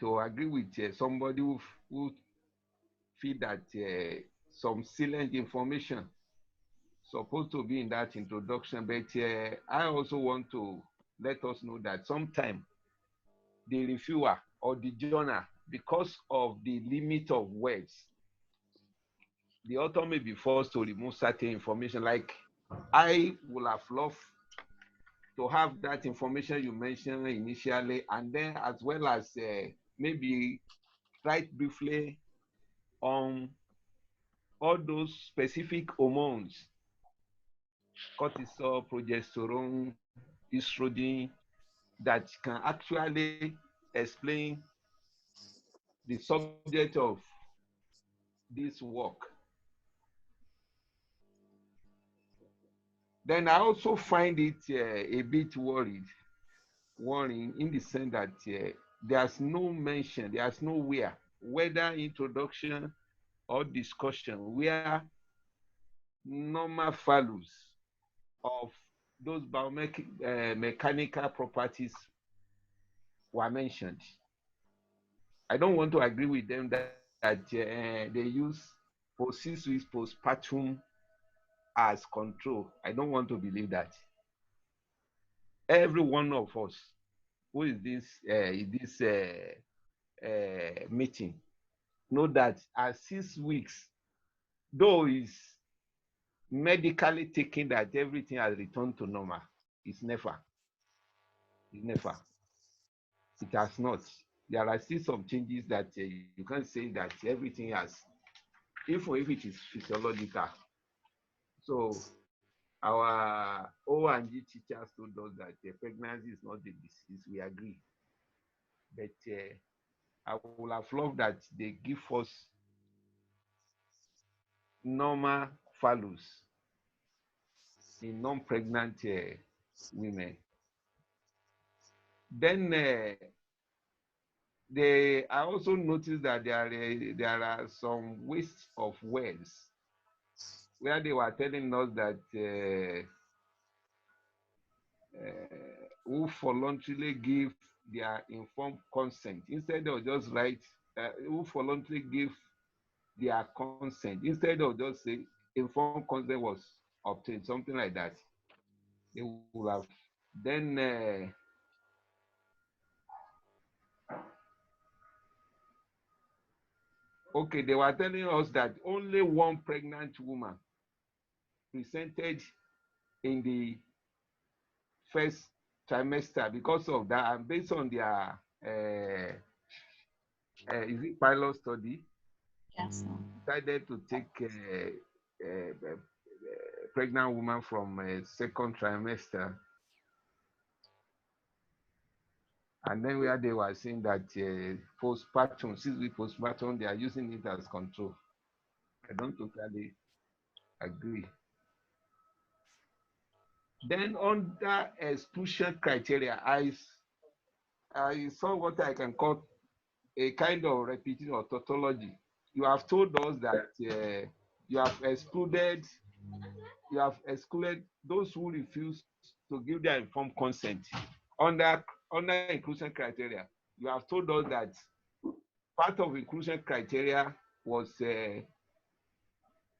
to agree with somebody who feel that some salient information supposed to be in that introduction, but I also want to let us know that sometimes the reviewer or the journal, because of the limit of words, the author may be forced to remove certain information. Like I would have loved to have that information you mentioned initially, and then as well as maybe write briefly on all those specific hormones, cortisol, progesterone, estrogen, that can actually explain the subject of this work. Then I also find it a bit worrying in the sense that there's no mention, there's nowhere, whether introduction or discussion, where normal values of those biomechanical properties were mentioned. I don't want to agree with them that they use post 6 weeks postpartum as control. I don't want to believe that. Every one of us who is this meeting know that at 6 weeks, though is medically taken that everything has returned to normal, it's never. It has not. There are still some changes that you can't say that everything has, even if it is physiological. So our O&G teachers told us that pregnancy is not the disease. We agree. But I would have loved that they give us normal values in non-pregnant women. Then I also noticed that there are some waste of words where they were telling us that who voluntarily give their informed consent, instead of just write who voluntarily give their consent, instead of just say informed consent was obtained, something like that. They will have. Then okay, they were telling us that only one pregnant woman presented in the first trimester. Because of that, and based on their is it pilot study? Yes. Decided to take pregnant woman from second trimester, and then where they were saying that postpartum, 6 weeks postpartum, they are using it as control. I don't totally agree. Then under exclusion criteria, I saw what I can call a kind of repeating or tautology. You have told us that you have excluded those who refuse to give their informed consent under inclusion criteria. You have told us that part of inclusion criteria was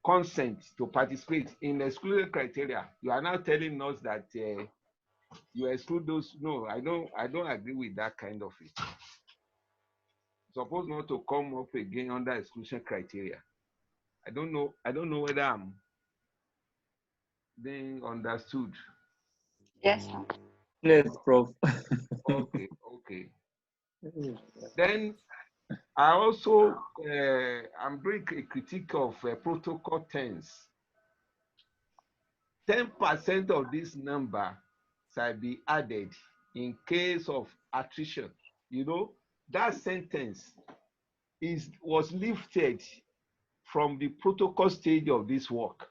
consent to participate. In exclusion criteria, you are now telling us that you exclude those. No, I don't agree with that kind of it. Supposed not to come up again under exclusion criteria. I don't know whether I'm being understood. Yes, sir. Yes, Prof. Okay. Then I also I'm bring a critique of protocol 10% of this number shall be added in case of attrition. You know, that sentence was lifted from the protocol stage of this work.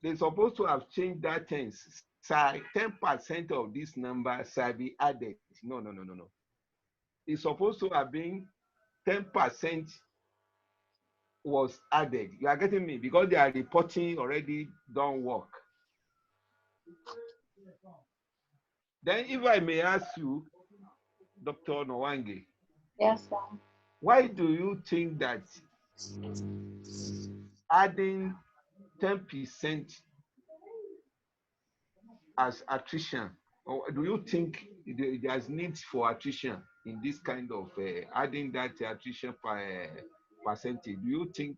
They're supposed to have changed that tense. 10% of this number shall be added. No. It's supposed to have been 10% was added. You are getting me? Because they are reporting already done work. Then if I may ask you, Dr. Nwange, Yes, sir. why do you think that adding 10% as attrition, or do you think there's need for attrition in this kind of adding that attrition percentage? Do you think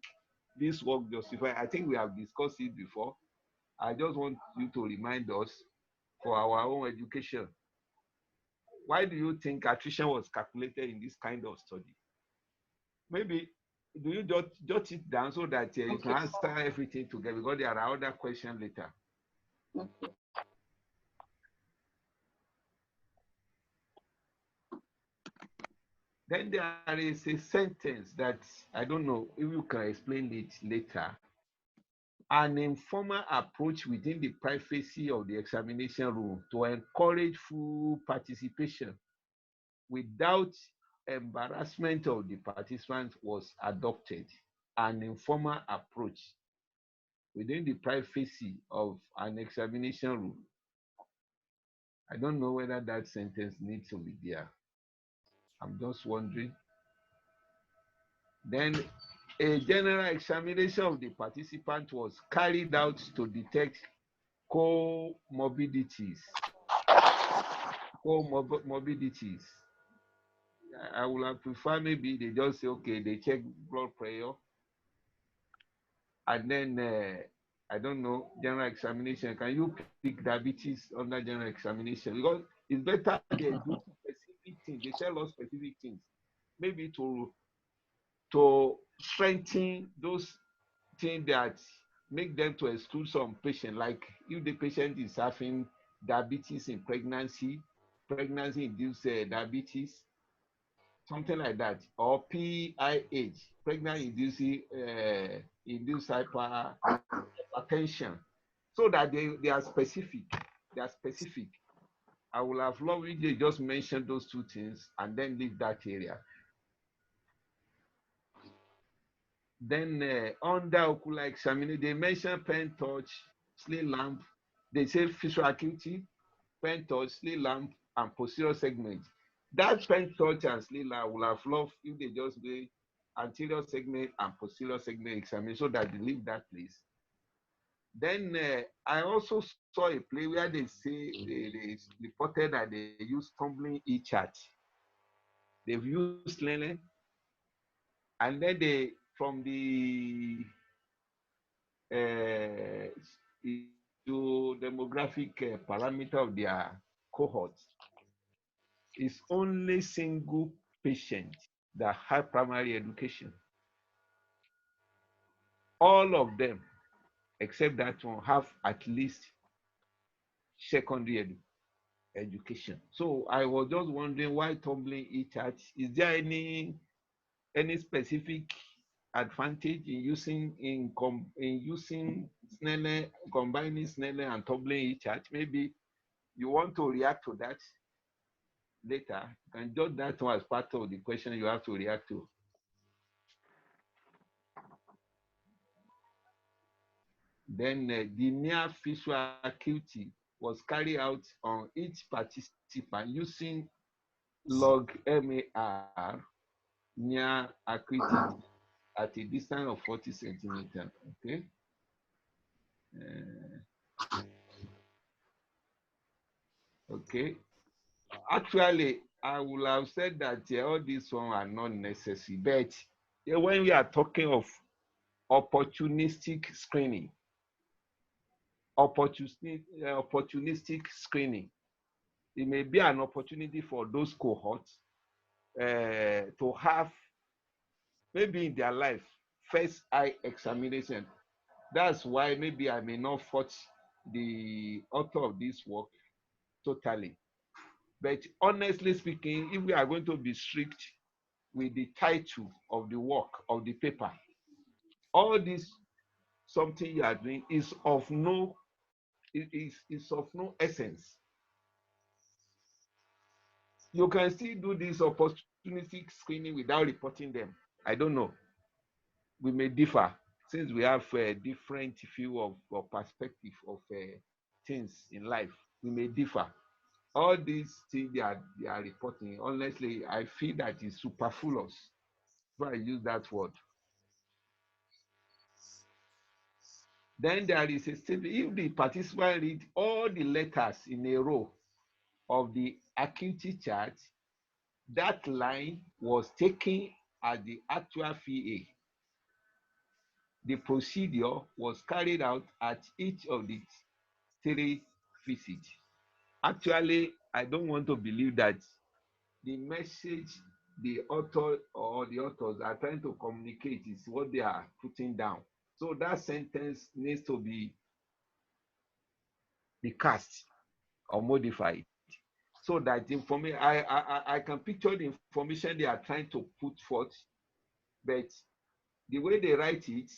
this work justify? I think we have discussed it before. I just want you to remind us for our own education. Why do you think attrition was calculated in this kind of study? Maybe do you jot it down so that you can answer everything together, because there are other questions later. Okay. Then there is a sentence that I don't know if you can explain it later. An informal approach within the privacy of the examination room to encourage full participation without embarrassment of the participants was adopted. An informal approach within the privacy of an examination room. I don't know whether that sentence needs to be there. I'm just wondering. Then a general examination of the participant was carried out to detect comorbidities. I would have preferred maybe they just say, okay, they check blood pressure, and then I don't know, general examination. Can you pick diabetes under general examination? Because it's better they do specific things. They tell us specific things, maybe to strengthen those things that make them to exclude some patient. Like if the patient is having diabetes in pregnancy-induced diabetes, something like that, or PIH, pregnant-induced hypertension, so that they are specific. They are specific. I would have loved if they just mention those two things and then leave that area. Then under ocular examination, they mention pen touch, slit lamp. They say visual acuity, pen touch, slit lamp, and posterior segment. That pen touch and slit lamp would have loved if they just do anterior segment and posterior segment examination, so that they leave that place. Then I also saw a play where they say they reported that they use tumbling e-chart. They've used Lene, and then they from the demographic parameter of their cohort is only single patient that have primary education. All of them, except that one, have at least secondary education. So I was just wondering why tumbling e-chart. Is there any specific advantage in using Snellen, combining Snellen and Toblin chart. Maybe you want to react to that later. You can jot that one as part of the question you have to react to. Then the near visual acuity was carried out on each participant using log MAR near acuity at a distance of 40 centimeters. Okay. Okay. Actually, I would have said that all these ones are not necessary, but when we are talking of opportunistic screening, opportunistic screening, it may be an opportunity for those cohorts to have maybe in their life first eye examination. That's why maybe I may not fault the author of this work totally. But honestly speaking, if we are going to be strict with the title of the work, of the paper, all this something you are doing is of no essence. You can still do this opportunistic screening without reporting them. I don't know. We may differ since we have a different view of or perspective of things in life. We may differ. All these things they are reporting, honestly, I feel that it's superfluous. If I use that word. Then there is a statement. If the participant read all the letters in a row of the acuity chart, that line was taken as the actual VA. The procedure was carried out at each of the 3 visits. Actually, I don't want to believe that the message the author or the authors are trying to communicate is what they are putting down. So that sentence needs to be cast or modified so that the information I can picture the information they are trying to put forth, but the way they write it,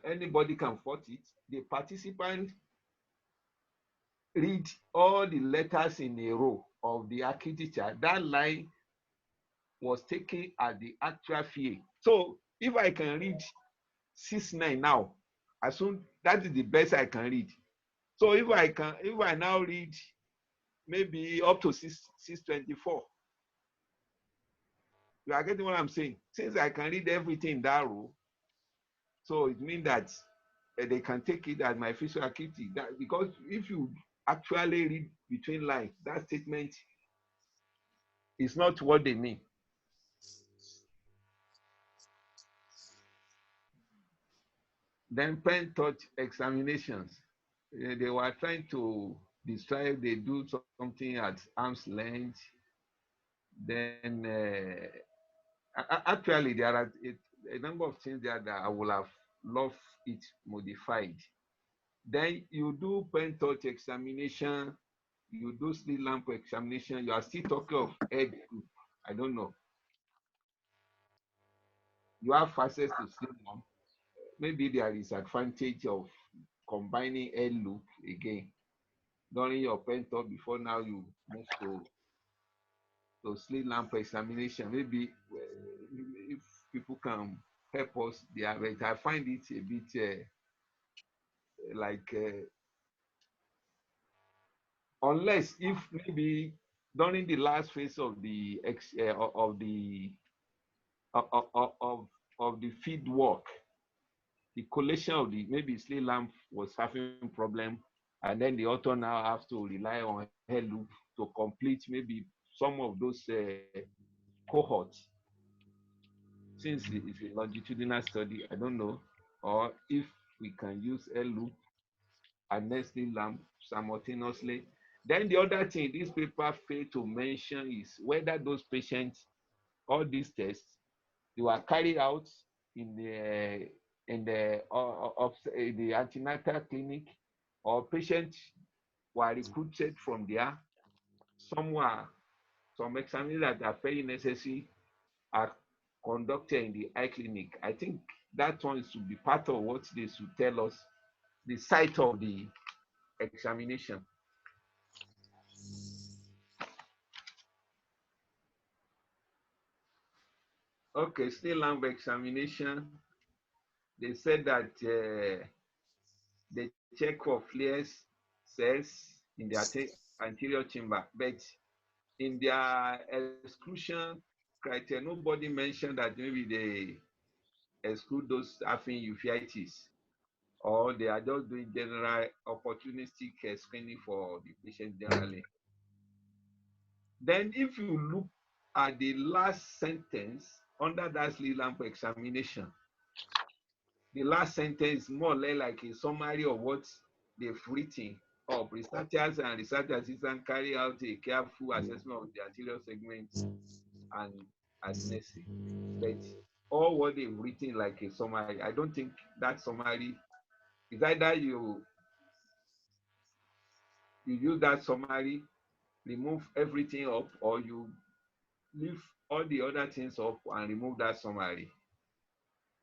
anybody can fault it. The participant read all the letters in a row of the acuity chart. That line was taken as the actual VA. So if I can read 6-9 now, assume that is the best I can read. So if I now read maybe up to 624, you are getting what I'm saying? Since I can read everything in that row, so it means that they can take it as my visual acuity. Because if you actually read between lines, that statement is not what they mean. Then pen touch examinations. They were trying to describe they do something at arm's length. Then actually there are a number of things there that I would have loved it modified. Then you do pen touch examination, you do slit lamp examination, you are still talking of head group. I don't know. You have access to slit lamp. Maybe there is advantage of combining head loop again during your pen touch before now you move to slit lamp examination. Maybe if people can help us there, but I find it a bit like unless if maybe during the last phase of the feed work, the collation of the maybe slit lamp was having problem, and then the author now has to rely on hair loop to complete maybe some of those cohorts. Since it's a longitudinal study, I don't know, or if we can use hair loop and then slit lamp simultaneously. Then the other thing this paper failed to mention is whether those patients, all these tests, they were carried out in the antenatal clinic, or patients were recruited from there. Some examinations that are very necessary are conducted in the eye clinic. I think that one should be part of what they should tell us, the site of the examination. Okay, still lamp examination. They said that they check for flares, cells in the anterior chamber, but in their exclusion criteria, nobody mentioned that maybe they exclude those having uveitis, or they are just doing general opportunistic screening for the patient generally. Then if you look at the last sentence under that slit lamp examination, the last sentence is more or less like a summary of what they've written up. Researchers and research assistants carry out a careful assessment of the anterior segment and adenosine. But all what they've written like a summary, I don't think that summary is either you use that summary, remove everything up, or you leave all the other things up and remove that summary.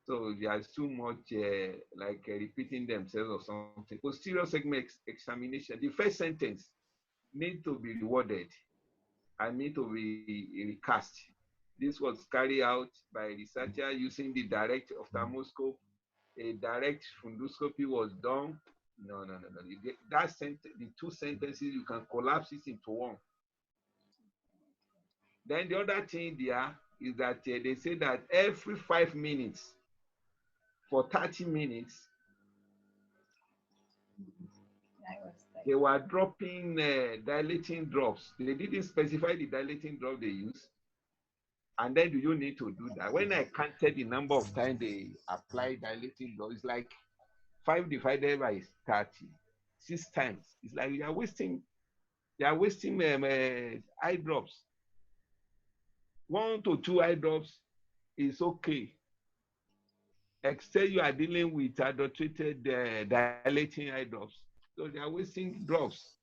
So there's too much repeating themselves or something. Posterior segment examination, the first sentence need to be reworded and need to be recast. This was carried out by a researcher using the direct ophthalmoscope. A direct fundoscopy was done. No. You get that sentence, the two sentences, you can collapse it into one. Then the other thing there is that they say that every 5 minutes for 30 minutes, they were dropping dilating drops. They didn't specify the dilating drop they use. And then do you need to do that? When I counted the number of times they apply dilating drops, it's like 5 divided by 30, 6 times. It's like you are wasting eye drops. 1 to 2 eye drops is okay, except you are dealing with adulterated dilating eye drops. So they are wasting drops.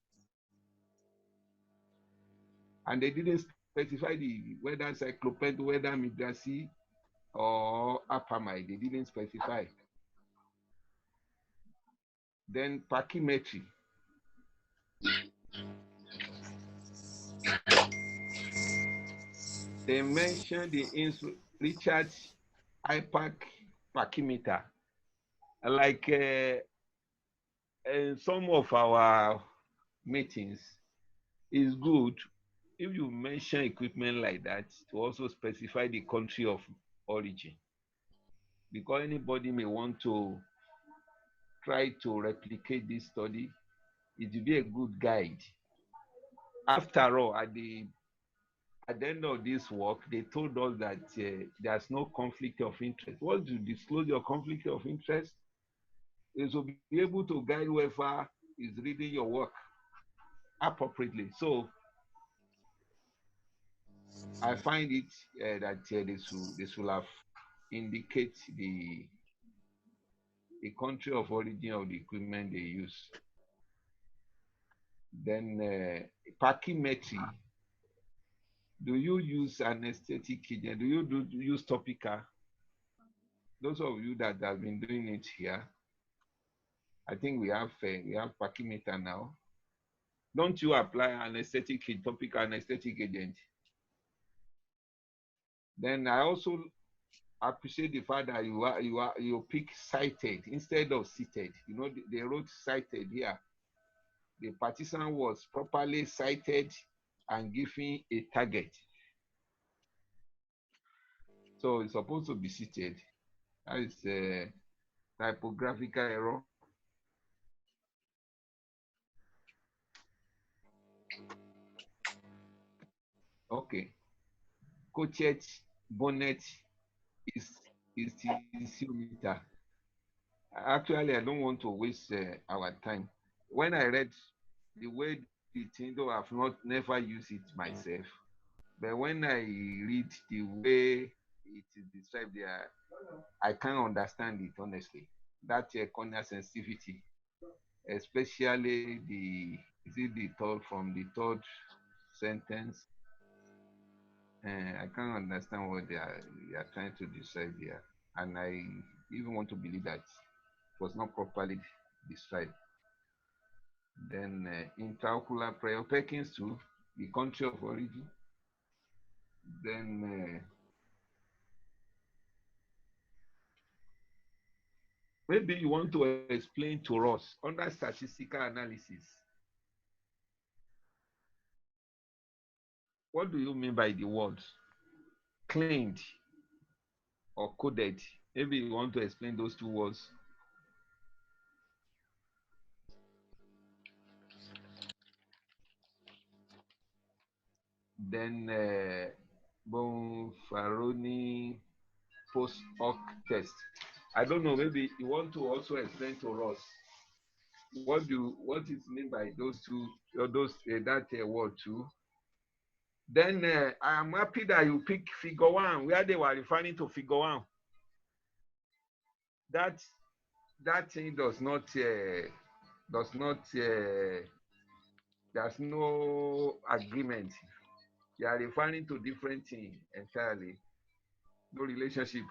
And they didn't specify whether cyclopent, whether midrasi or apamide. They didn't specify. Then pachymetry. They mentioned the Richard IPAC pachymeter. Like in some of our meetings, is good if you mention equipment like that to also specify the country of origin, because anybody may want to try to replicate this study. It will be a good guide. After all, at the end of this work, they told us that there's no conflict of interest. Once you disclose your conflict of interest, they will be able to guide whoever is reading your work appropriately. So I find it that they should have indicate the country of origin of the equipment they use. Then pachymetry. Do you use anesthetic agent? Do you use topical? Those of you that have been doing it here, I think we have pachymeter now. Don't you apply topical anesthetic agent? Then I also appreciate the fact that you pick cited instead of seated. You know, they wrote cited here. The partisan was properly cited and given a target. So it's supposed to be seated. That is a typographical error. Okay. Coached bonnet is tensiometer. Actually, I don't want to waste our time. When I read the way the thing, though I've never used it myself, but when I read the way it is described there, I can't understand it honestly. That corneal sensitivity, especially the third sentence. I can't understand what they are trying to decide here. And I even want to believe that it was not properly described. Then intraocular prior Perkins too, the country of origin. Then maybe you want to explain to us under statistical analysis, what do you mean by the words claimed or coded? Maybe you want to explain those two words. Then Bonfaroni post hoc test. I don't know, maybe you want to also explain to us what is meant by those two, or those that word too. Then I am happy that you pick figure one, where they were referring to figure one. That thing does not there's no agreement. They are referring to different things entirely. No relationship.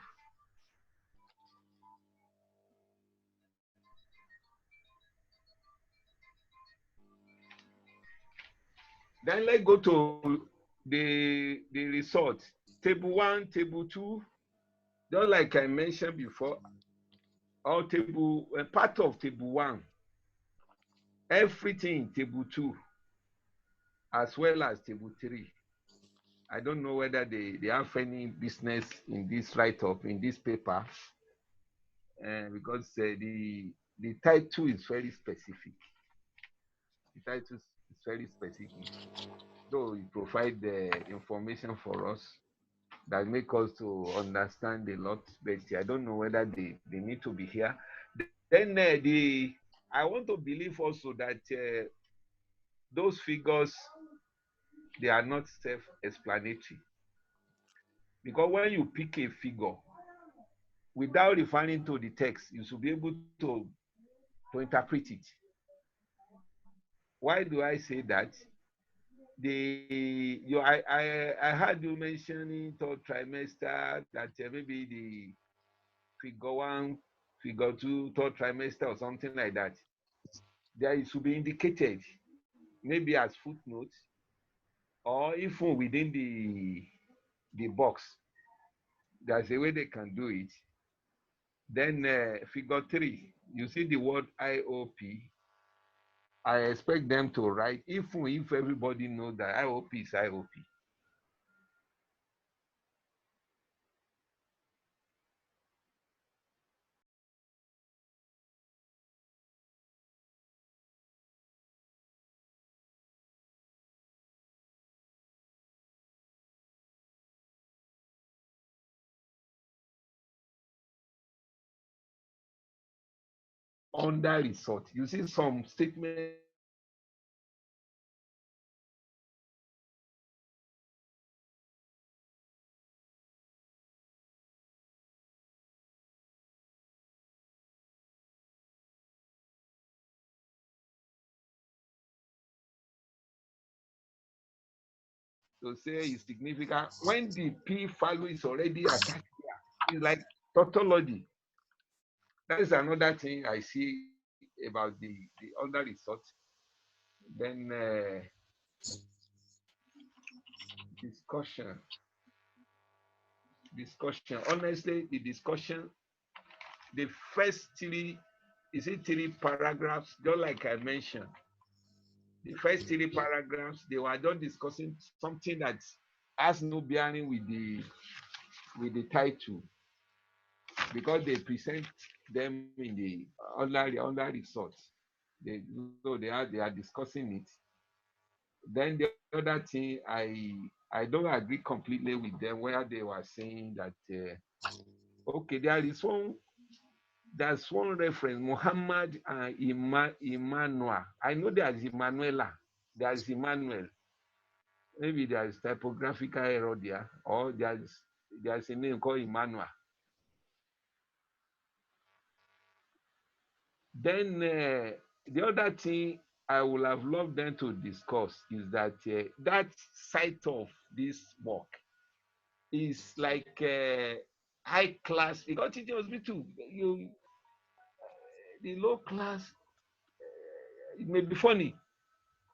Then let's go to the result. Table 1, table 2, just like I mentioned before, or table part of table 1, everything in table 2, as well as table 3. I don't know whether they have any business in this write-up, in this paper, because the title is very specific. The title is very specific. So it provides the information for us that make us to understand a lot, but I don't know whether they need to be here. Then I want to believe also that those figures, they are not self-explanatory. Because when you pick a figure, without referring to the text, you should be able to interpret it. Why do I say that? I heard you mentioning third trimester, that maybe the figure 1, figure 2, third trimester or something like that. There it should be indicated, maybe as footnotes, or even within the box. There's a way they can do it. Then figure 3, you see the word IOP. I expect them to write, even if everybody knows that IOP is IOP. Under result, you see some statements to say is significant when the p value is already attached here. It's like tautology. That is another thing I see about the under result. Then discussion. Honestly, the discussion, the first 3, is it 3 paragraphs, just like I mentioned. The first 3 paragraphs, they were just discussing something that has no bearing with the title, because they present them in the under results. So they are discussing it. Then the other thing, I don't agree completely with them, where they were saying that okay, there's one reference, Muhammad and Emmanuel. I know there's Emanuela, there's Emmanuel. Maybe there's typographical error there, or there's a name called Emmanuel. Then the other thing I would have loved them to discuss is that that site of this work, is like high class. Because teaching hospital, the low class, it may be funny.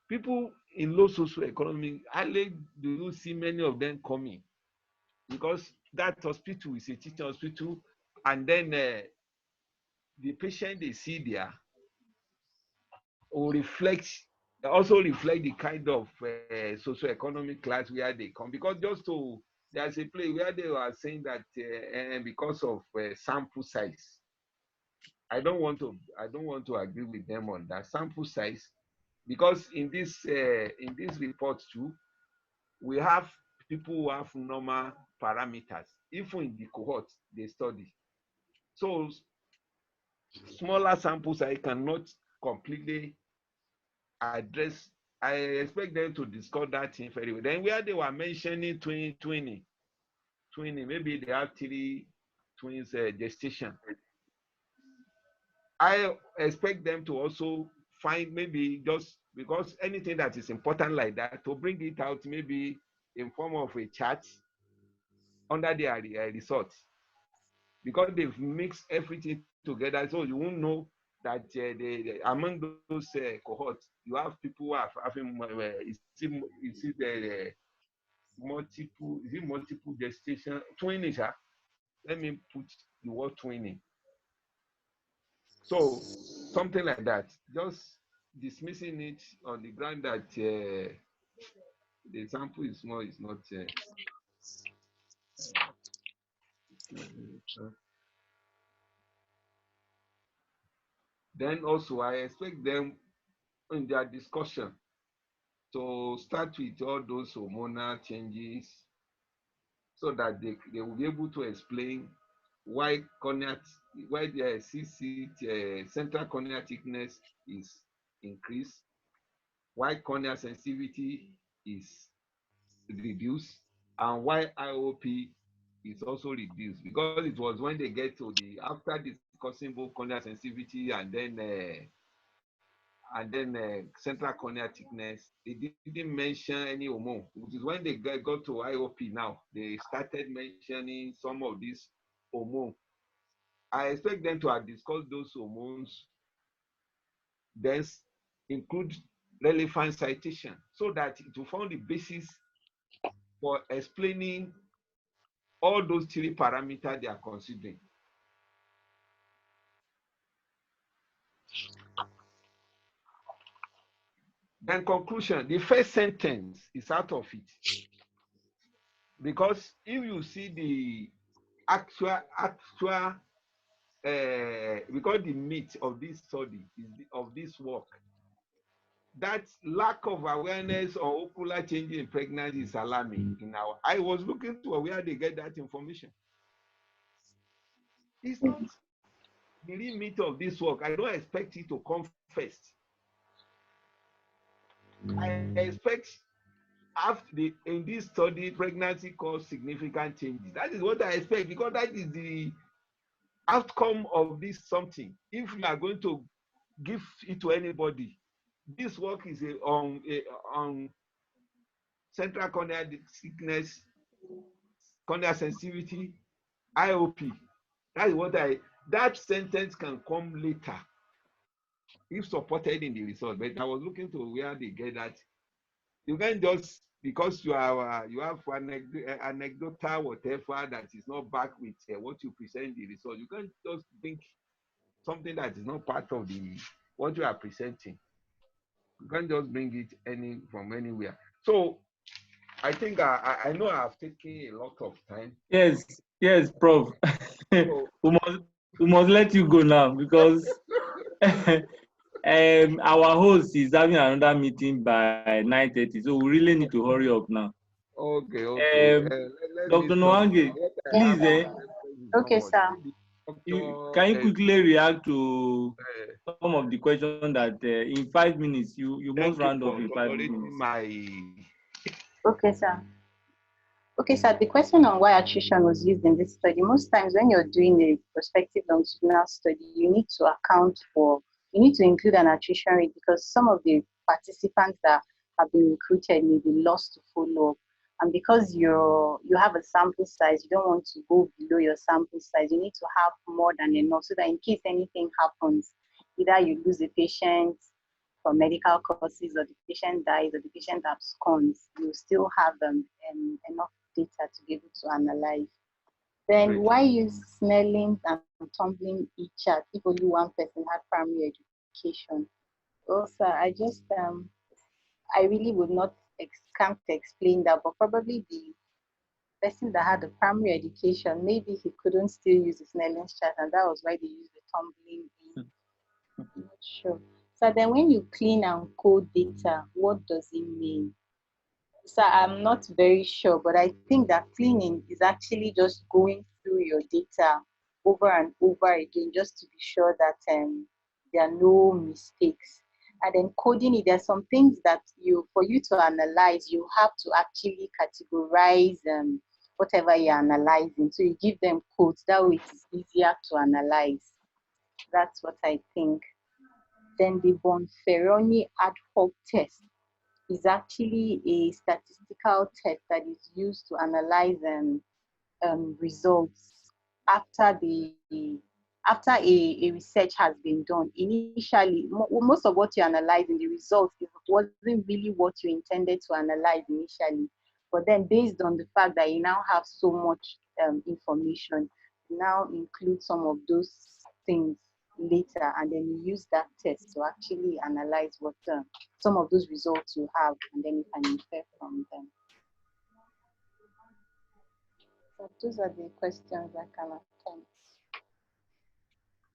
People in low socio-economic, hardly do you see many of them coming, because that hospital is a teaching hospital, and then the patient they see there will also reflect the kind of socio-economic class where they come. Because there's a place where they were saying that because of sample size, I don't want to agree with them on that sample size, because in this report too, we have people who have normal parameters, even in the cohort they study. So smaller sample size cannot completely address. I expect them to discuss that thing very well. Then where they were mentioning twinning, maybe they have 3 twins gestation. I expect them to also find, maybe just because anything that is important like that, to bring it out maybe in form of a chart under their result, because they've mixed everything together, so you won't know that among those cohorts, you have people who are having multiple gestation twinning. Let me put the word twinning. So something like that, just dismissing it on the ground that the sample is small is not. Then also I expect them in their discussion to start with all those hormonal changes, so that they will be able to explain why the central corneal thickness is increased, why corneal sensitivity is reduced, and why IOP is also reduced. Because it was when they get to after discussing both corneal sensitivity and then central corneal thickness, they didn't mention any hormone, which is when they got to IOP now, they started mentioning some of these hormones. I expect them to have discussed those hormones, then include relevant citation, so that it will form the basis for explaining all those 3 parameters they are considering. Then conclusion, the first sentence is out of it. Because if you see the actual because the meat of this study of this work, that lack of awareness on ocular changes in pregnancy is alarming. I was looking to where they get that information. It's not the real meat of this work. I don't expect it to come first. I expect in this study, pregnancy caused significant changes. That is what I expect, because that is the outcome of this something. If you are going to give it to anybody, this work is on central corneal thickness, corneal sensitivity, IOP. That is that sentence can come later if supported in the result. But I was looking to where they get that. You can't just, because you have anecdotal whatever that is not backed with what you present the result, you can't just think something that is not part of what you are presenting. You can't just bring it from anywhere. So I think I know I've taken a lot of time. Yes, Prof. So, we must let you go now, because our host is having another meeting by 9:30, so we really need to hurry up now. Okay. Dr. Nwange, please. Okay, sir. Can you quickly react to some of the questions that in 5 minutes, you must round up in 5 minutes. Okay, sir. Okay, sir, the question on why attrition was used in this study, most times when you're doing a prospective longitudinal study, you need to include an attrition rate, because some of the participants that have been recruited may be lost to follow-up. And because you have a sample size, you don't want to go below your sample size. You need to have more than enough so that in case anything happens, either you lose a patient for medical causes, or the patient dies, or the patient absconds, you still have enough data to be able to analyze. Then Great. why use Snelling's and tumbling each chart if only one person had primary education? Also, I really would not can't explain that, but probably the person that had the primary education, maybe he couldn't still use the Snelling's chart, and that was why they used the tumbling in. I'm not sure. So then when you clean and code data, what does it mean? So I'm not very sure, but I think that cleaning is actually just going through your data over and over again, just to be sure that there are no mistakes. And then coding it, there's some things that for you to analyze, you have to actually categorize whatever you're analyzing. So you give them codes, that way it's easier to analyze. That's what I think. Then the Bonferroni ad hoc test is actually a statistical test that is used to analyze results after a research has been done. Initially, most of what you analyze in the results wasn't really what you intended to analyze initially. But then based on the fact that you now have so much information, you now include some of those things later, and then you use that test to actually analyze what some of those results you have, and then you can infer from them. So those are the questions I can attempt.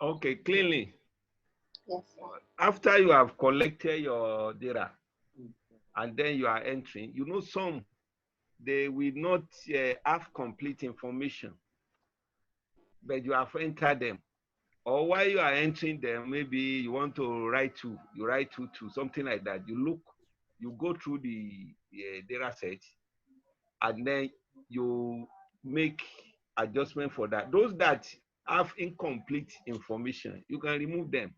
Okay, clearly. Yes, sir. After you have collected your data and then you are entering, you know, some they will not have complete information, but you have entered them. Or while you are entering them, maybe you want to write two, you write two, something like that. You go through the data set, and then you make adjustment for that. Those that have incomplete information, you can remove them.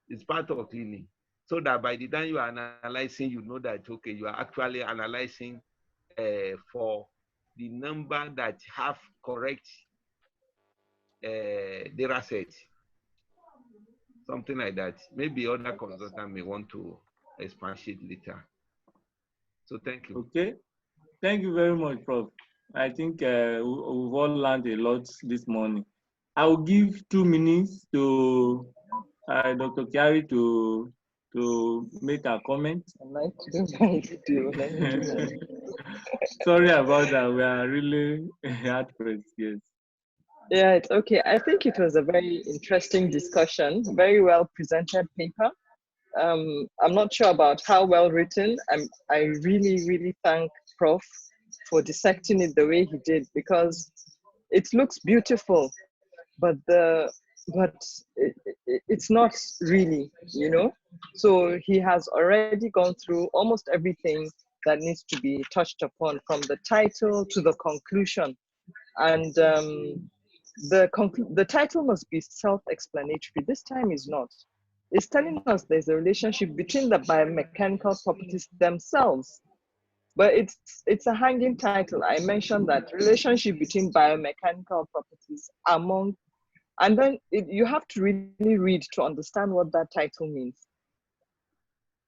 It's part of cleaning. So that by the time you are analyzing, you know that, okay, you are actually analyzing for the number that have correct data set. Something like that. Maybe other consultant may want to expatiate later. So thank you. Okay. Thank you very much, Prof. I think we've all learned a lot this morning. I will give 2 minutes to Dr. Chiari to make a comment. I'd like to do my video. Let me do that. Sorry about that. We are really hard pressed. Yes. Yeah, it's okay. I think it was a very interesting discussion, very well presented paper. I'm not sure about how well written. I really, really thank Prof for dissecting it the way he did, because it looks beautiful, but it's not really, you know. So he has already gone through almost everything that needs to be touched upon, from the title to the conclusion, and the title must be self-explanatory. This time is not. It's telling us there's a relationship between the biomechanical properties themselves, but it's a hanging title. I mentioned that relationship between biomechanical properties among, and then you have to really read to understand what that title means.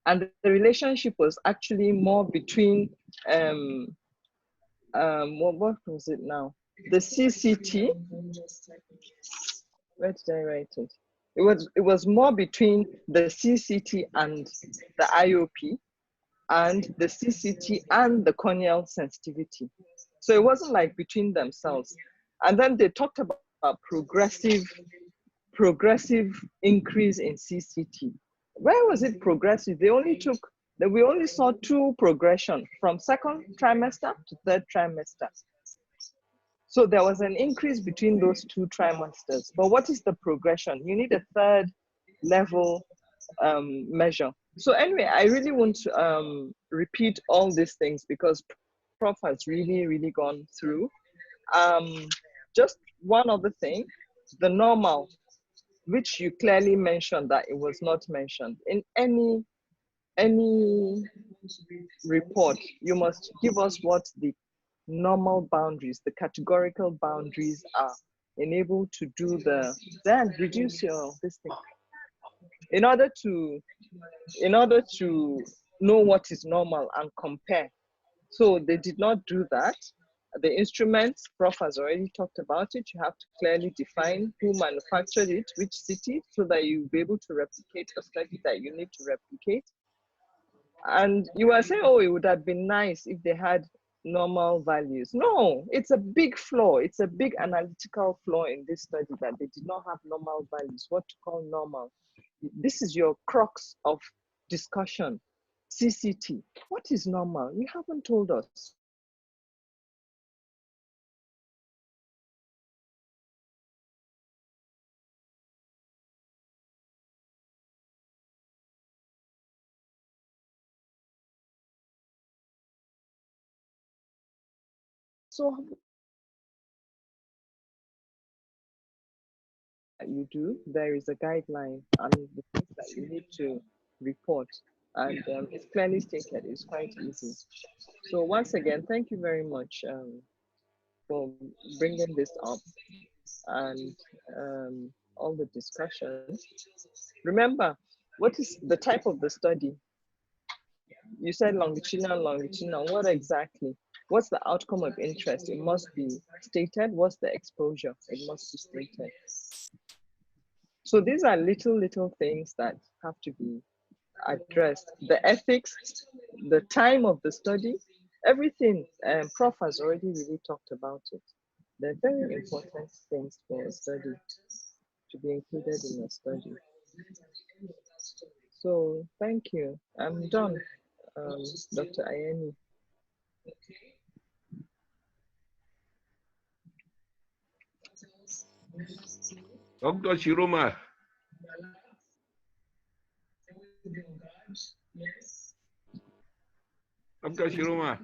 And the relationship was actually more between what was it now? The CCT. Where did I write it? It was more between the CCT and the IOP, and the CCT and the corneal sensitivity. So it wasn't like between themselves. And then they talked about progressive increase in CCT. Where was it progressive? We only saw 2 progression from 2nd trimester to 3rd trimester. So there was an increase between those 2 trimesters. But what is the progression? You need a 3rd level measure. So anyway, I really want to repeat all these things because Prof has really, really gone through. Just one other thing, the normal, which you clearly mentioned that it was not mentioned in any any report, you must give us what the normal boundaries, the categorical boundaries are, enable to do then reduce your this thing. In order to know what is normal and compare. So they did not do that. The instruments, Prof has already talked about it. You have to clearly define who manufactured it, which city, so that you'll be able to replicate a study that you need to replicate. And you were saying, oh, it would have been nice if they had normal values. No, it's a big flaw. It's a big analytical flaw in this study that they did not have normal values, what to call normal. This is your crux of discussion. CCT, what is normal? You haven't told us. So you do, there is a guideline and the things that you need to report, and it's clearly stated. It's quite easy. So once again, thank you very much for bringing this up and all the discussions. Remember, what is the type of the study? You said longitudinal. What exactly? What's the outcome of interest? It must be stated. What's the exposure? It must be stated. So these are little things that have to be addressed. The ethics, the time of the study, everything. Prof has already really talked about it. They're very important things for a study to be included in a study. So thank you. I'm done, Dr. Ayeni. Dr. Shiroma. Dr. Shiroma.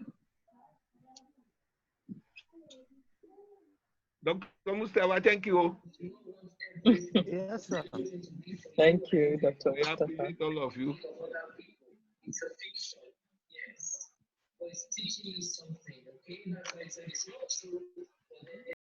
Dr. Mustafa, thank you. Yes, sir. Thank you, Dr. We Mustafa. appreciate all of you.